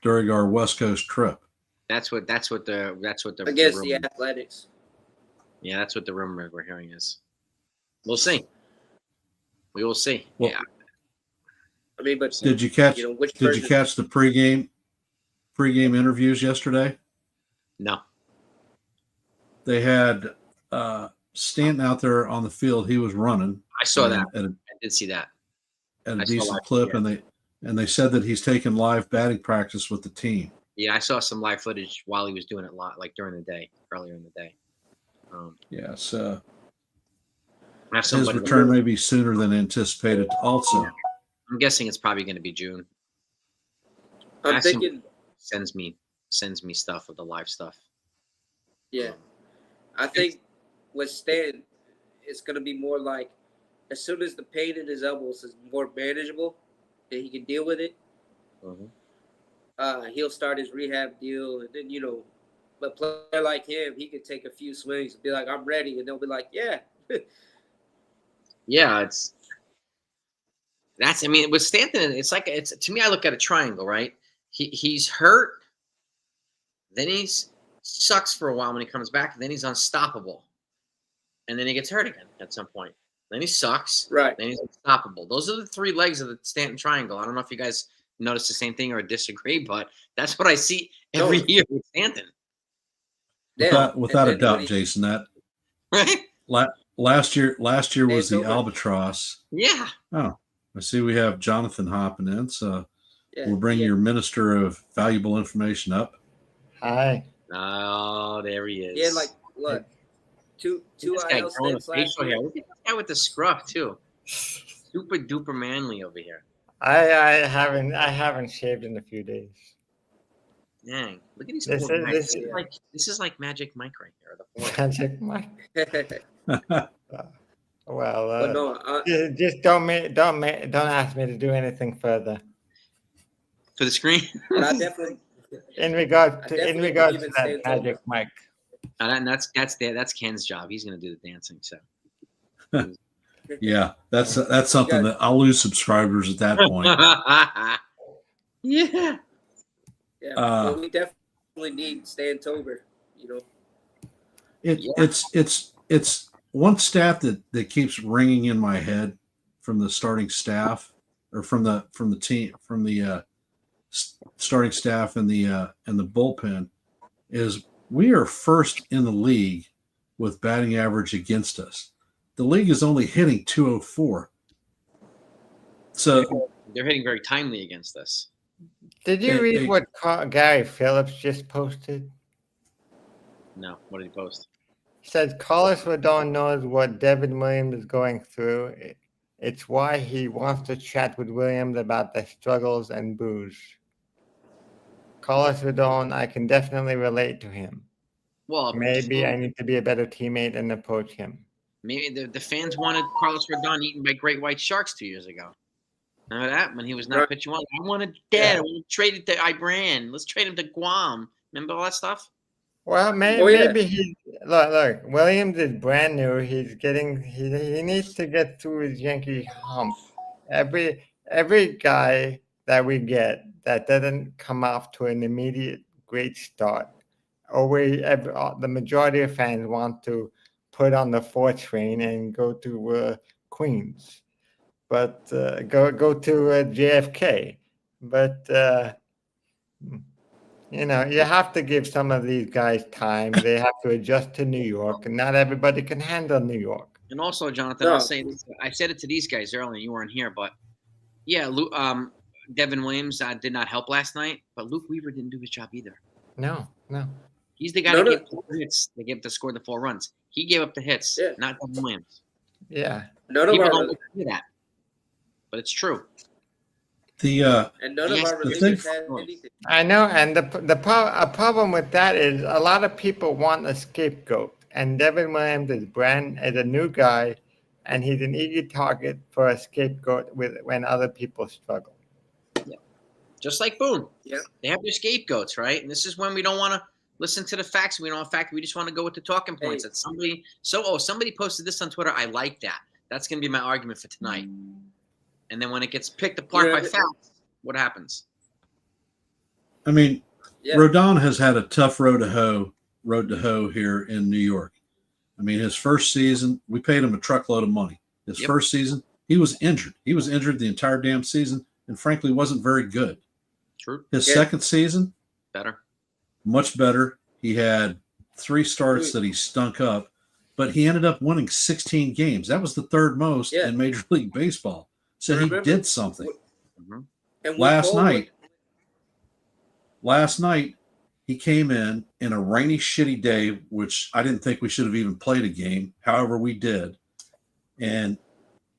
S1: during our West Coast trip.
S3: That's what the
S2: against the Athletics.
S3: Yeah, that's what the rumor we're hearing is. We'll see. We will see.
S1: Well,
S3: yeah.
S2: But
S1: did you catch the pregame interviews yesterday?
S3: No.
S1: They had Stanton out there on the field. He was running.
S3: I saw that. I did see that.
S1: At a decent clip, and they said that he's taking live batting practice with the team.
S3: Yeah, I saw some live footage while he was doing it like during the day, earlier in the day.
S1: So his return may be sooner than anticipated. Also,
S3: I'm guessing it's probably going to be June.
S2: I'm thinking
S3: sends me stuff with the live stuff.
S2: Yeah, I think with Stan, it's going to be more like as soon as the pain in his elbows is more manageable and he can deal with it, he'll start his rehab deal. And then, but a player like him, he could take a few swings and be like, I'm ready. And they'll be like, yeah.
S3: Yeah, with Stanton, to me, I look at a triangle, right? He's hurt, then he's sucks for a while when he comes back, and then he's unstoppable. And then he gets hurt again at some point. Then he sucks.
S2: Right.
S3: Then he's unstoppable. Those are the three legs of the Stanton triangle. I don't know if you guys notice the same thing or disagree, but that's what I see every year with Stanton.
S1: Without a doubt, Jason. That
S3: right.
S1: Last year was the albatross.
S3: Yeah.
S1: Oh, I see we have Jonathan hopping in, so we'll bring your minister of valuable information up.
S4: Hi.
S3: Oh, there he is.
S2: Yeah, like what? Two IL stints last year.
S3: Look at this guy with the scruff too. Super duper manly over here.
S4: I haven't shaved in a few days.
S3: Dang, look at these old guys. This is like Magic Mike right here.
S4: Magic Mike. Well,
S2: no,
S4: just don't ask me to do anything further.
S3: For the screen.
S2: But I definitely.
S4: In regards to that Magic Mike.
S3: And that's Ken's job. He's going to do the dancing. So.
S1: Yeah, that's something that I'll lose subscribers at that point.
S3: Yeah.
S2: Yeah, but we definitely need Stantober.
S1: It's one stat that keeps ringing in my head starting staff, or from the team, from the starting staff and the bullpen, is we are first in the league with batting average against us. The league is only hitting 204. So
S3: They're hitting very timely against us.
S4: Did you read what Gary Phillips just posted?
S3: No, what did he post?
S4: He said Carlos Rodon knows what Devin Williams is going through. It's why he wants to chat with Williams about the struggles and booze. Carlos Rodon, I can definitely relate to him.
S3: Well,
S4: Maybe I need to be a better teammate and approach him.
S3: maybe the fans wanted Carlos Rodon eaten by great white sharks 2 years ago. Remember that when he was not pitching well? I want him dead. I want to trade it to Iran. Let's trade him to Guam. Remember all that stuff?
S4: Well, maybe he look. Williams is brand new. He's getting he needs to get through his Yankee hump. Every guy that we get that doesn't come off to an immediate great start, the majority of fans want to put on the 4 train and go to Queens, but go to JFK, but. You have to give some of these guys time. They have to adjust to New York, and not everybody can handle New York.
S3: And also, Jonathan, I'll say this. I said it to these guys earlier. You weren't here, but yeah, Devin Williams did not help last night, but Luke Weaver didn't do his job either.
S4: No.
S3: He's the guy that gave up the hits. They gave up to score the 4 runs. He gave up the hits, not Devin Williams.
S4: Yeah.
S3: People don't do that, but it's true.
S2: And none of our relievers had anything.
S4: I know, and a problem with that is a lot of people want a scapegoat, and Devin Williams is a new guy, and he's an easy target for a scapegoat when other people struggle.
S3: Yeah. Just like Boone.
S2: Yeah.
S3: They have their scapegoats, right? And this is when we don't want to listen to the facts. We don't have facts. We just want to go with the talking points. That somebody posted this on Twitter. I like that. That's going to be my argument for tonight. And then when it gets picked apart by facts, what happens?
S1: I mean, Rodon has had a tough road to hoe here in New York. I mean, his first season, we paid him a truckload of money. His first season, he was injured. He was injured the entire damn season, and frankly, wasn't very good.
S3: True.
S1: His second season,
S3: better,
S1: much better. He had 3 starts that he stunk up, but he ended up winning 16 games. That was the third most in Major League Baseball. So he did something.
S2: And
S1: last night, he came in a rainy, shitty day, which I didn't think we should have even played a game. However, we did. And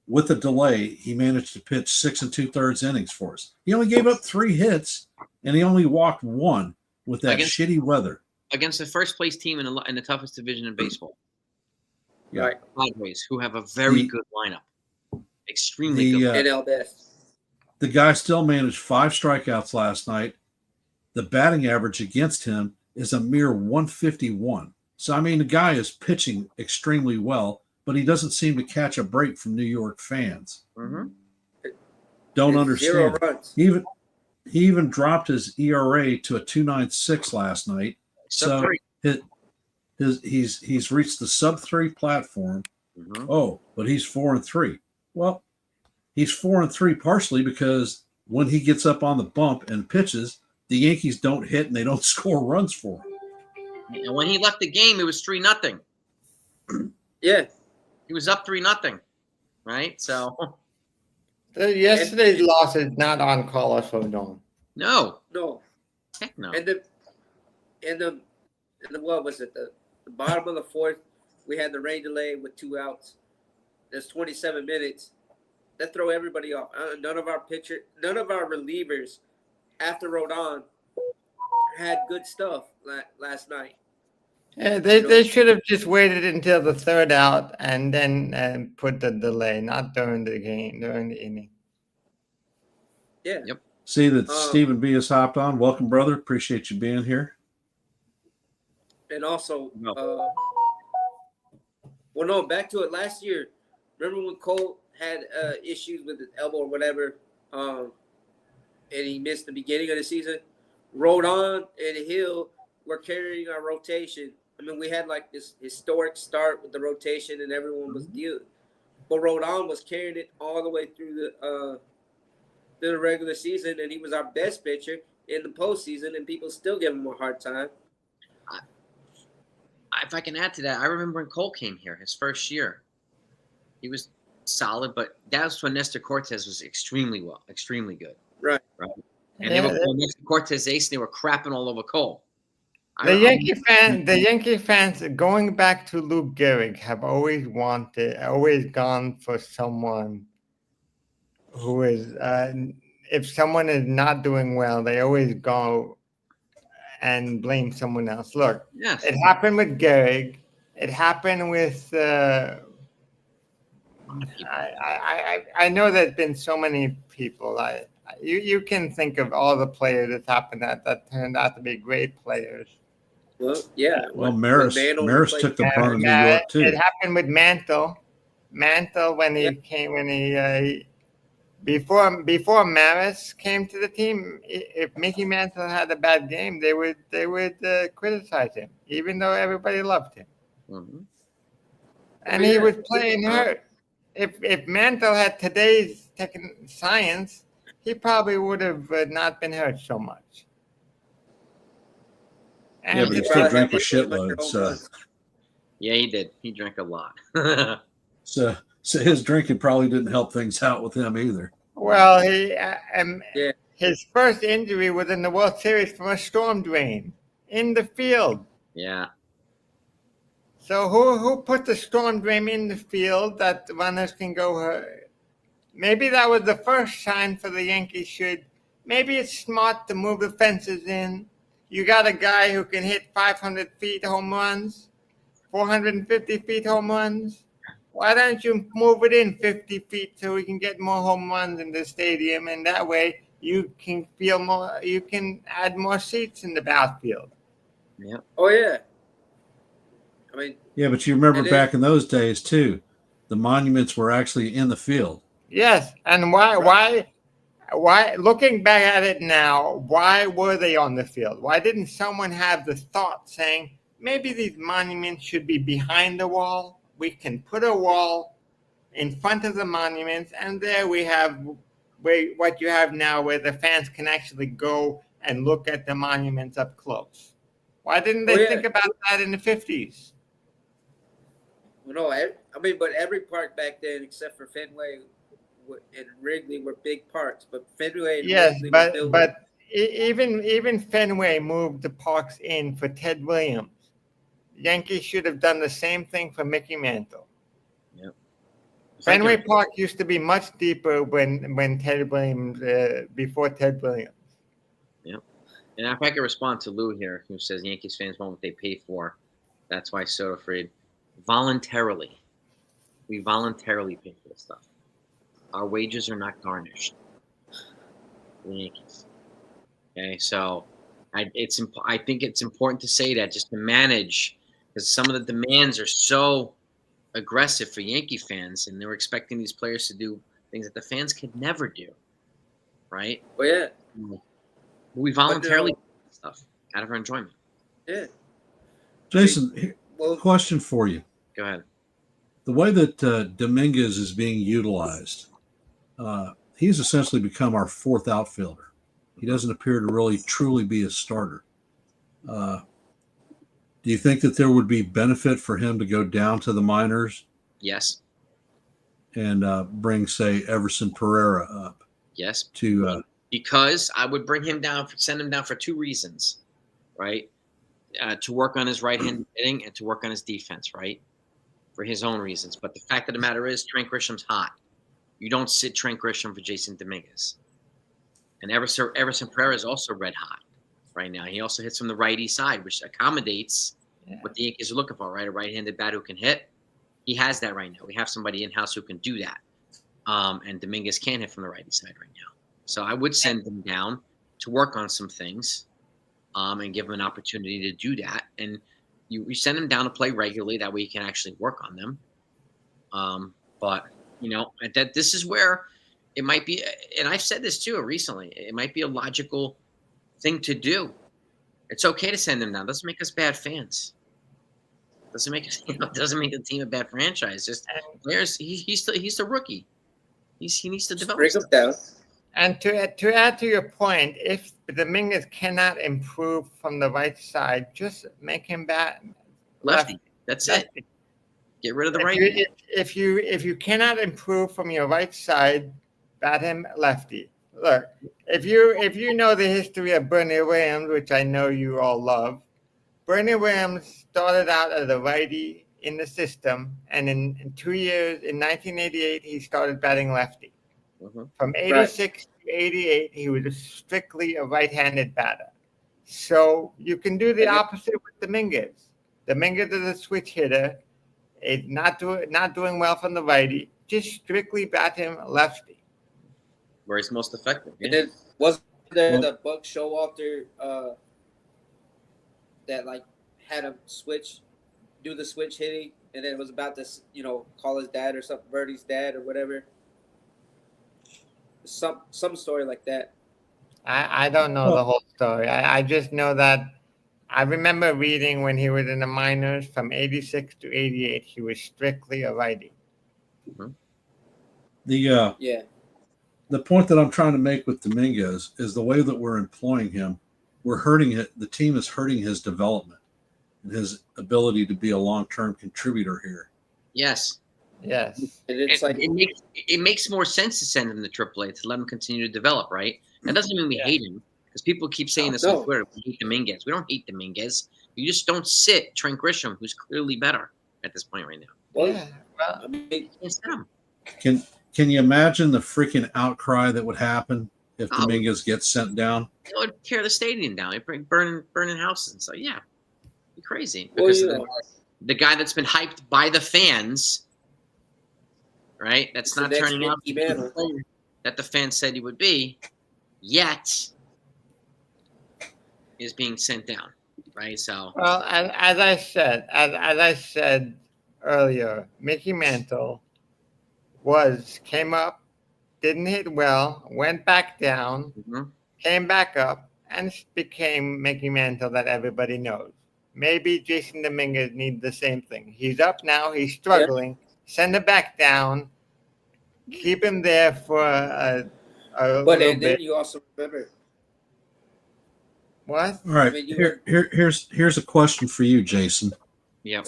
S1: with a delay, he managed to pitch 6 2/3 innings for us. He only gave up 3 hits, and he only walked 1 with that shitty weather.
S3: Against the first place team in the toughest division in baseball.
S1: Yeah.
S3: Padres, who have a very good lineup. Extremely good.
S2: NL best.
S1: The guy still managed 5 strikeouts last night. The batting average against him is a mere 151. So, I mean, the guy is pitching extremely well, but he doesn't seem to catch a break from New York fans.
S3: Mm-hmm.
S1: Don't understand.
S2: 0 runs.
S1: He even dropped his ERA to a 2.96 last night. So he's reached the sub-3 platform.
S3: Mm-hmm.
S1: Oh, but he's 4-3. Well, he's 4-3 partially because when he gets up on the bump and pitches, the Yankees don't hit and they don't score runs for him.
S3: And when he left the game, it was 3-0.
S2: Yeah.
S3: He was up 3-0, right? So
S4: yesterday's loss is not on Carlos Rodon.
S3: No.
S2: Heck
S3: no.
S2: And the what was it? The bottom of the 4th, we had the rain delay with 2 outs. There's 27 minutes. That throw everybody off. None of our relievers after Rodon had good stuff last night.
S4: Yeah, they should have just waited until the 3rd out and then put the delay, not during the game, during the inning.
S2: Yeah.
S3: Yep.
S1: See that Stephen B has hopped on. Welcome, brother. Appreciate you being here.
S2: And also, back to it last year. Remember when Cole had issues with his elbow or whatever, and he missed the beginning of the season? Rodon and Hill were carrying our rotation. I mean, we had like this historic start with the rotation, and everyone was but Rodon was carrying it all the way through the regular season, and he was our best pitcher in the postseason, and people still give him a hard time.
S3: If I can add to that, I remember when Cole came here, his first year. He was solid, but that was when Nestor Cortez was extremely good.
S2: Right.
S3: And they were calling Nestor Cortez ace, and they were crapping all over Cole.
S4: The Yankee fans, going back to Lou Gehrig, have always gone for someone who is, if someone is not doing well, they always go and blame someone else. Look,
S3: Yes.
S4: It happened with Gehrig. It happened with. I know there's been so many people. You can think of all the players that happened that turned out to be great players.
S2: Well, yeah.
S1: Well, Maris took the brunt of New York too.
S4: It happened with Mantle. Mantle when he came before Maris came to the team. If Mickey Mantle had a bad game, they would criticize him, even though everybody loved him.
S3: Mm-hmm.
S4: And he was playing hurt. If Mantle had today's science, he probably would have not been hurt so much. And
S1: yeah, but he still drank a shitload. So.
S3: Yeah, he did. He drank a lot.
S1: so his drinking probably didn't help things out with him either.
S4: Well, his first injury was in the World Series from a storm drain in the field.
S3: Yeah.
S4: So who put the storm drain in the field that runners can go? Maybe that was the first sign for the Yankees. Maybe it's smart to move the fences in. You got a guy who can hit 500 feet home runs, 450 feet home runs. Why don't you move it in 50 feet so we can get more home runs in the stadium, and that way you can feel more. You can add more seats in the outfield.
S3: Yeah.
S2: Oh yeah. I mean.
S1: Yeah, but you remember back in those days too, the monuments were actually in the field.
S4: Yes, and why? Looking back at it now, why were they on the field? Why didn't someone have the thought saying maybe these monuments should be behind the wall? We can put a wall in front of the monuments, and there we have what you have now, where the fans can actually go and look at the monuments up close. Why didn't they think about that in the 50s?
S2: Well, no, but every park back then, except for Fenway and Wrigley, were big parks. But Fenway and Wrigley were built.
S4: But even Fenway moved the parks in for Ted Williams. Yankees should have done the same thing for Mickey Mantle.
S3: Yep.
S4: Fenway Park used to be much deeper when Ted Williams, before Ted Williams.
S3: Yep. And if I could respond to Lou here, who says Yankees fans want what they pay for. That's why Soda Fried voluntarily. We voluntarily pay for this stuff. Our wages are not garnished for the Yankees. Okay, so I think it's important to say that, just to manage, because some of the demands are so aggressive for Yankee fans, and they're expecting these players to do things that the fans could never do, right?
S2: Oh yeah.
S3: We voluntarily do stuff out of our enjoyment.
S2: Yeah.
S1: Jason, question for you.
S3: Go ahead.
S1: The way that Dominguez is being utilized, he's essentially become our fourth outfielder. He doesn't appear to really truly be a starter. Do you think that there would be benefit for him to go down to the minors?
S3: Yes.
S1: And bring, say, Everson Pereira up?
S3: Yes.
S1: Because
S3: I would bring him down, send him down for two reasons, right? To work on his right-handed hitting and to work on his defense, right? For his own reasons. But the fact of the matter is, Trent Grisham's hot. You don't sit Trent Grisham for Jason Dominguez. And Everson Pereira is also red hot right now. He also hits from the righty side, which accommodates what the Yankees are looking for, right? A right-handed bat who can hit. He has that right now. We have somebody in-house who can do that. And Dominguez can hit from the righty side right now. So I would send him down to work on some things and give him an opportunity to do that. And you send him down to play regularly. That way you can actually work on them. But, this is where it might be, and I've said this too recently, it might be a logical thing to do. It's okay to send them down. It doesn't make us bad fans. Doesn't make doesn't make the team a bad franchise. Just players. He's the rookie. He needs to develop.
S2: Break them down.
S4: And to add to your point, if Dominguez cannot improve from the right side, just make him bat
S3: Lefty. That's
S4: lefty.
S3: it. Get rid of the
S4: If
S3: right.
S4: if you cannot improve from your right side, bat him lefty. Look, if you know the history of Bernie Williams, which I know you all love, Bernie Williams started out as a righty in the system, and in 2 years, in 1988, he started batting lefty.
S3: Mhm.
S4: From 86 to 88, he was strictly a right-handed batter. So you can do the opposite with Dominguez. Dominguez is a switch hitter. It's not doing well from the righty. Just strictly bat him lefty.
S3: Where he's most effective.
S2: And
S3: Yeah.
S2: then was there the Buck Showalter that like had him do the switch hitting, and then was about to call his dad or something, Birdie's dad or whatever. Some story like that.
S4: I don't know the whole story. I just know that I remember reading when he was in the minors from 86 to 88, he was strictly a righty.
S1: The point that I'm trying to make with Dominguez is the way that we're employing him, we're hurting it. The team is hurting his development and his ability to be a long-term contributor here.
S3: Yes.
S4: Yes.
S2: And it's
S3: it makes more sense to send him to AAA to let him continue to develop, right? That doesn't mean we hate him, because people keep saying this on Twitter. We hate Dominguez. We don't hate Dominguez. You just don't sit Trent Grisham, who's clearly better at this point right now.
S2: well,
S4: Yeah. Well,
S2: I mean,
S3: Can't sit him.
S1: Can you imagine the freaking outcry that would happen if Dominguez gets sent down?
S3: It would tear the stadium down. It'd burning houses and so yeah, be crazy.
S2: well,
S3: Because the guy that's been hyped by the fans, right? That's not
S2: the next
S3: turning out to
S2: Mickey
S3: be the
S2: Mantle.
S3: player that the fans said he would be, yet is being sent down, right? So
S4: well, as I said earlier, Mickey Mantle came up, didn't hit well, went back down, came back up, and became Mickey Mantle that everybody knows. Maybe Jason Dominguez needs the same thing. He's up now. He's struggling. Send him back down. Keep him there for a
S2: but
S4: little
S2: and
S4: bit.
S2: then you also remember
S4: What?
S1: All right,
S2: I mean,
S1: here's a question for you, Jason.
S3: yep.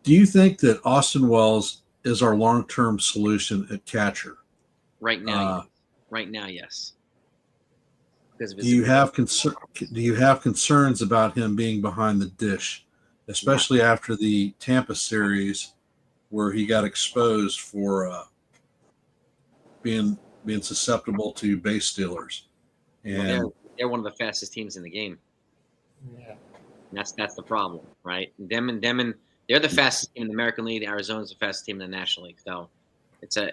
S1: Do you think that Austin Wells is our long-term solution at catcher?
S3: Right now, yes. Because of his
S1: Do you have concerns about him being behind the dish, especially after the Tampa series, where he got exposed for being susceptible to base stealers? And
S3: they're one of the fastest teams in the game.
S4: Yeah.
S3: And that's the problem, right? Them and they're the fastest team in the American League. Arizona's the fastest team in the National League. So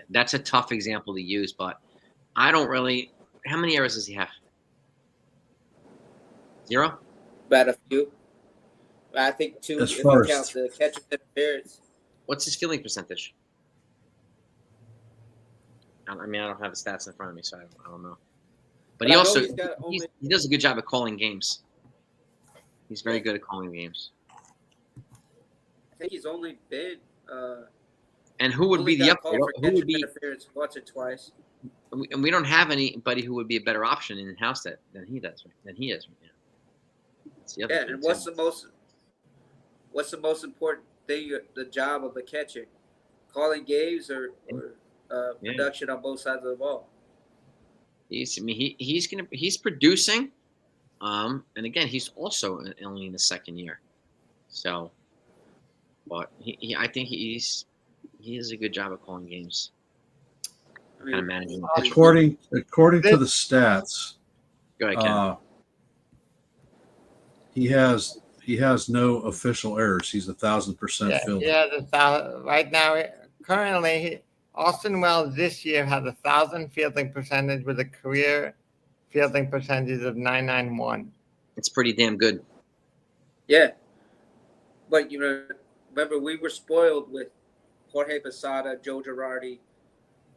S3: that's a tough example to use, but I don't really. How many errors does he have? 0?
S2: about a few. I think 2
S1: As
S2: if
S1: far
S2: you
S1: as-
S2: count the catcher interference.
S3: What's his fielding percentage? I mean, I don't have the stats in front of me, so I don't know. But
S2: I
S3: he
S2: know
S3: also
S2: he's got only-
S3: he does a good job at calling games. He's very good at calling games.
S2: I think he's only been.
S3: And who would
S2: only
S3: be the
S2: got
S3: upgrade?
S2: called for
S3: Who would
S2: catcher
S3: be?
S2: interference once or twice.
S3: And we don't have anybody who would be a better option in house than he does. Than he is right now. That's the other
S2: Yeah,
S3: thing,
S2: and what's
S3: too.
S2: the most important thing? The job of a catcher, calling games or production on both sides of the ball.
S3: He's producing, and again he's also only in the second year, so, but I think he does a good job of calling games,
S2: I mean,
S3: kind of managing.
S1: according to the stats,
S3: Go ahead, Ken.
S1: he has no official errors. He's 1,000%
S4: Yeah,
S1: fielder.
S4: he has 1,000 right now. Currently, Austin Wells this year has 1,000 fielding percentage with a career fielding percentage of 991.
S3: It's pretty damn good.
S2: yeah, but remember we were spoiled with Jorge Posada, Joe Girardi,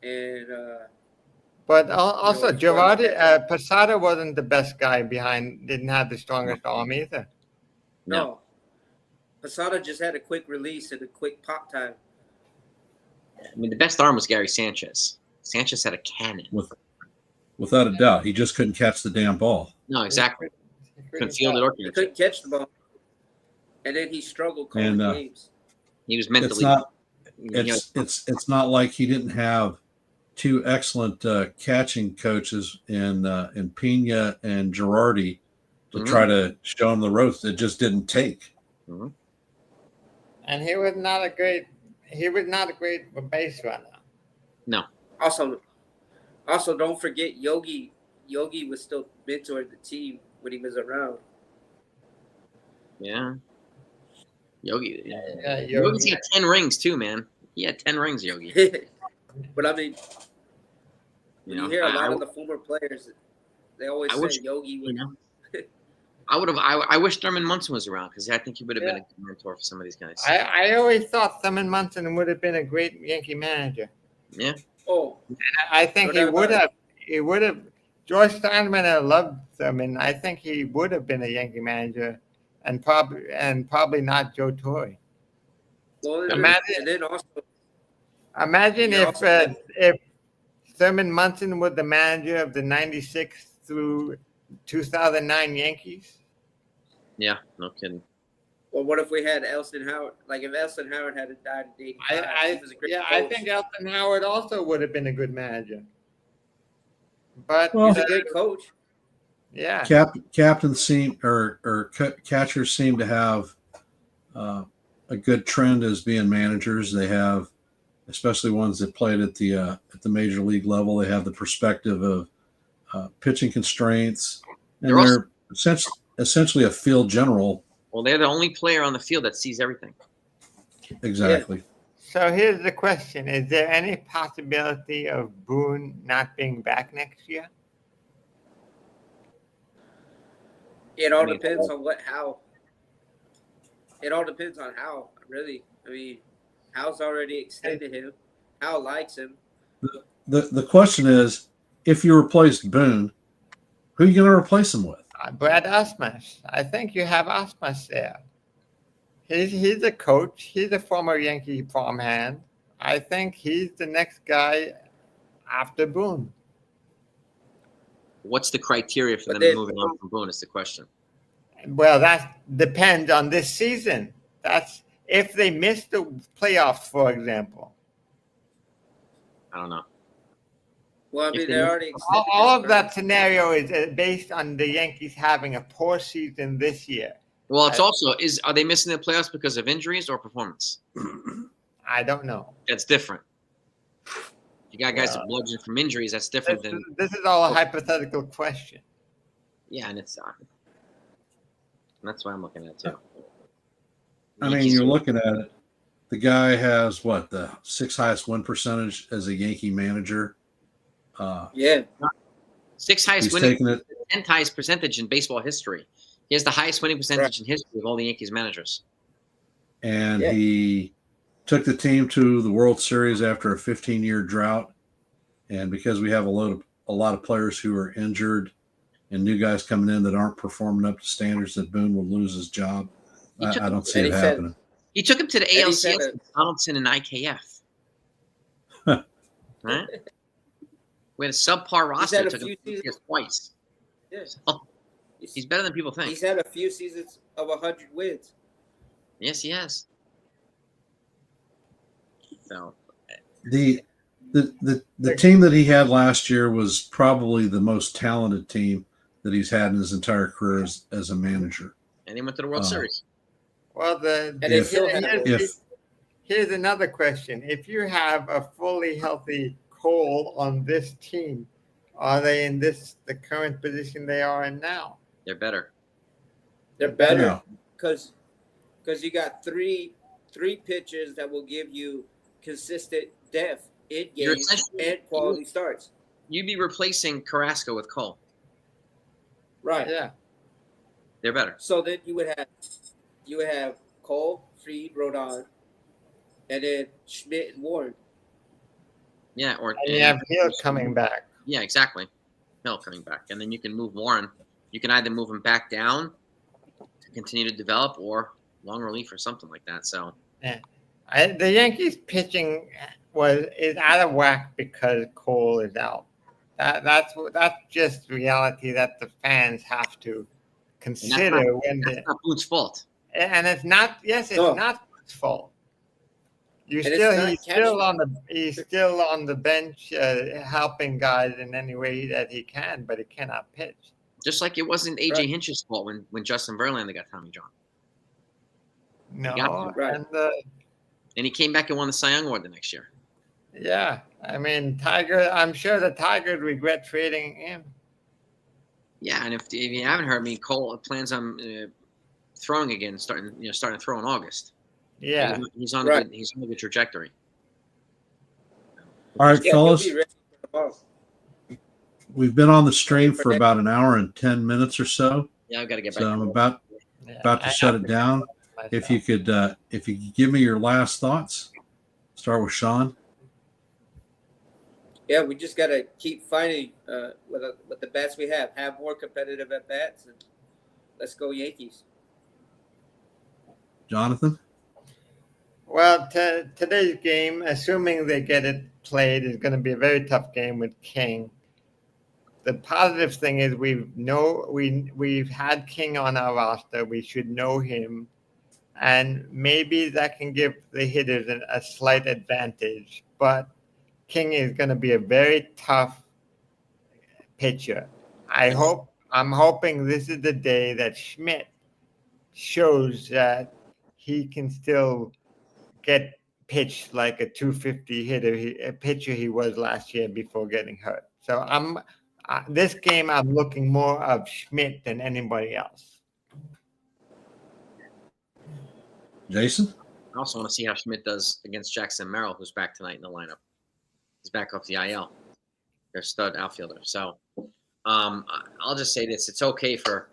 S2: and
S4: But also,
S2: it's
S4: Girardi, Posada wasn't the best guy behind, didn't have the strongest arm either.
S2: no. Posada just had a quick release and a quick pop time.
S3: I mean, the best arm was Gary Sanchez. Sanchez had a cannon.
S1: Without a doubt, he just couldn't catch the damn ball.
S3: No, exactly.
S4: He
S3: Couldn't field it or
S2: He
S3: catch
S2: couldn't
S3: it.
S2: catch the ball, and then he struggled calling
S1: And,
S2: games.
S3: He was
S1: It's
S3: mentally.
S1: not.
S3: you know,
S1: It's not like he didn't have two excellent catching coaches in Pena and Girardi to try to show him the ropes. It just didn't take.
S3: mhm.
S4: And he was not a great base runner.
S3: No.
S2: Also, don't forget Yogi. Yogi was still mentoring the team when he was around.
S3: Yeah. Yogi.
S4: Yeah,
S3: Yogi's
S4: Yogi.
S3: got 10 rings too, man. He had 10 rings, Yogi.
S2: But I mean,
S3: You
S2: you
S3: know,
S2: hear a lot of the former players, they always
S3: I
S2: say
S3: wish-
S2: Yogi was.
S3: you know, I wish Thurman Munson was around because I think he would have been a good mentor for some of these guys.
S4: I always thought Thurman Munson would have been a great Yankee manager.
S3: Yeah.
S2: Oh,
S4: I think
S2: No
S4: he
S2: doubt
S4: would
S2: about
S4: have. He would have. George Steinbrenner loved Thurman. I think he would have been a Yankee manager, and probably not Joe Torre.
S2: well, and
S4: Imagine-
S2: then also,
S4: Imagine
S2: You're also-
S4: if Thurman Munson was the manager of the '96 through 2009 Yankees.
S3: Yeah. No kidding.
S2: well, what if we had Elston Howard? Like if Elston Howard had died in '85, he was a great coach.
S4: I think Elton Howard also would have been a good manager. But
S1: Well-
S2: He's a great coach.
S4: yeah,
S1: Captains seem or catchers seem to have a good trend as being managers. They have, especially ones that played at the major league level, they have the perspective of pitching constraints, and
S3: They're
S1: they're essentially a field general.
S3: Well, they're the only player on the field that sees everything.
S1: Exactly.
S4: So here's the question: is there any possibility of Boone not being back next year?
S2: It all
S3: I mean,
S2: depends on how. It all depends on how, really. I mean, Hal's already extended him. Hal likes him.
S1: The question is, if you replaced Boone, who are you going to replace him with?
S4: Brad Osmus. I think you have Osmus there. He's a coach. He's a former Yankee farmhand. I think he's the next guy after Boone.
S3: What's the criteria for
S2: But
S3: them
S2: then-
S3: moving on from Boone is the question.
S4: Well, that depends on this season. That's if they miss the playoffs, for example.
S3: I don't know.
S2: Well, I
S3: If
S2: mean,
S3: they-
S2: they already extended
S4: All
S2: him,
S4: of that scenario is based on the Yankees having a poor season this year.
S3: Well, it's also are they missing the playoffs because of injuries or performance?
S4: I don't know.
S3: That's different. You got guys
S4: Well,
S3: that bludgeon from injuries. That's different than
S4: This is all a hypothetical question.
S3: yeah, and it's that's what I'm looking at too.
S1: I mean,
S3: Yankees
S1: you're
S3: are-
S1: looking at it. The guy has what, the sixth highest win percentage as a Yankee manager.
S2: Yeah.
S3: sixth highest
S1: He's
S3: winning,
S1: taking it.
S3: 10th highest percentage in baseball history. He has the highest winning percentage in history of all the Yankees managers.
S1: And
S2: Yeah.
S1: he took the team to the World Series after a 15-year drought. And because we have a lot of players who are injured and new guys coming in that aren't performing up to standards, that Boone will lose his job.
S3: He took
S1: I don't see
S2: and
S1: it
S2: he said-
S1: happening.
S3: He took him to the
S2: And he said
S3: ALCS with Donaldson and IKF. Right? We had a subpar roster.
S2: had a
S3: Took him
S2: few
S3: to the
S2: seasons-
S3: ALCS twice.
S2: Yeah.
S3: So, he's better than people think.
S2: He's had a few seasons of 100 wins.
S3: Yes, he has. So
S1: The team that he had last year was probably the most talented team that he's had in his entire career as a manager.
S3: and he went to the World Series.
S4: Well,
S2: And they still had
S4: here's another question. If you have a fully healthy Cole on this team, are they in the current position they are in now?
S3: They're better.
S2: They're better
S1: No.
S2: because you got three pitchers that will give you consistent depth in
S3: You're
S2: games
S3: essentially-
S2: and quality starts.
S3: You'd be replacing Carrasco with Cole.
S2: Right.
S4: Yeah.
S3: They're better.
S2: So then you would have Cole, Fried, Rodon, and then Schmidt and Warren.
S3: Yeah, or
S4: And you have Hill coming back.
S3: Yeah, exactly. Hill coming back, and then you can move Warren. You can either move him back down to continue to develop, or long relief or something like that. So
S4: Yeah. The Yankees pitching is out of whack because Cole is out. That's just reality that the fans have to
S3: and
S4: consider when
S3: that's
S4: they.
S3: not Boone's fault.
S4: And it's not. Yes, it's
S2: No.
S4: not his fault.
S2: And it's not
S4: He's still on the bench, helping guys in any way that he can, but he cannot pitch.
S3: Just like it wasn't AJ
S2: Right.
S3: Hinch's fault when Justin Verlander got Tommy John.
S4: No,
S2: Right.
S3: And he came back and won the Cy Young Award the next year.
S4: Yeah, I mean, Tiger. I'm sure the Tigers regret trading him.
S3: Yeah, and if you haven't heard me, Cole plans on throwing again, starting to throw in August.
S4: Yeah,
S3: He's on
S2: Right.
S3: he's on a good trajectory.
S1: All right,
S2: Yeah, he'll
S1: fellas.
S2: be ready for the ball.
S1: We've been on the stream for about an hour and 10 minutes or so.
S3: Yeah, I've got to get back.
S1: So
S3: to
S1: I'm
S3: work.
S1: about to shut it down. If you could give me your last thoughts, start with Sean.
S2: Yeah, we just gotta keep finding with the bats we have more competitive at bats, and let's go Yankees.
S1: Jonathan.
S4: Well, today's game, assuming they get it played, is going to be a very tough game with King. The positive thing is we've had King on our roster. We should know him, and maybe that can give the hitters a slight advantage. But King is going to be a very tough pitcher. I'm hoping this is the day that Schmidt shows that he can still get pitched like a 250 hitter, a pitcher he was last year before getting hurt. So this game I'm looking more of Schmidt than anybody else.
S1: Jason.
S3: I also want to see how Schmidt does against Jackson Merrill, who's back tonight in the lineup. He's back off the IL. Their stud outfielder. So I'll just say this: it's okay to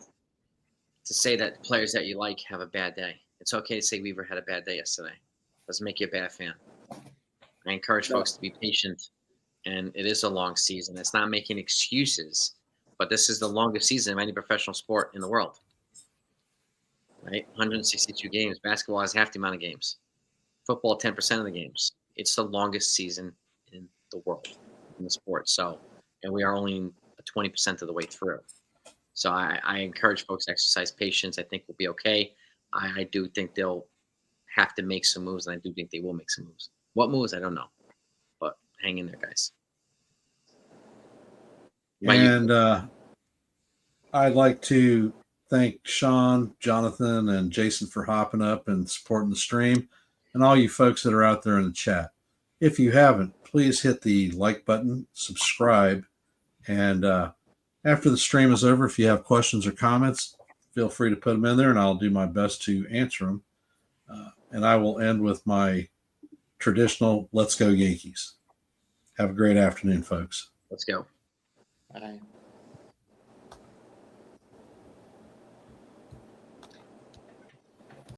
S3: say that players that you like have a bad day. It's okay to say Weaver had a bad day yesterday. Doesn't make you a bad fan. I encourage folks to be patient, and it is a long season. It's not making excuses, but this is the longest season of any professional sport in the world. Right? 162 games. Basketball has half the amount of games. Football, 10% of the games. It's the longest season in the world in the sport. So, and we are only 20% of the way through. So I encourage folks to exercise patience. I think we'll be okay. I do think they'll have to make some moves, and I do think they will make some moves. What moves, I don't know. But hang in there, guys.
S1: And I'd like to thank Sean, Jonathan, and Jason for hopping up and supporting the stream, and all you folks that are out there in the chat. If you haven't, please hit the like button, subscribe, and after the stream is over, if you have questions or comments, feel free to put them in there, and I'll do my best to answer them. And I will end with my traditional "Let's go Yankees." Have a great afternoon, folks.
S3: Let's go.
S4: Bye.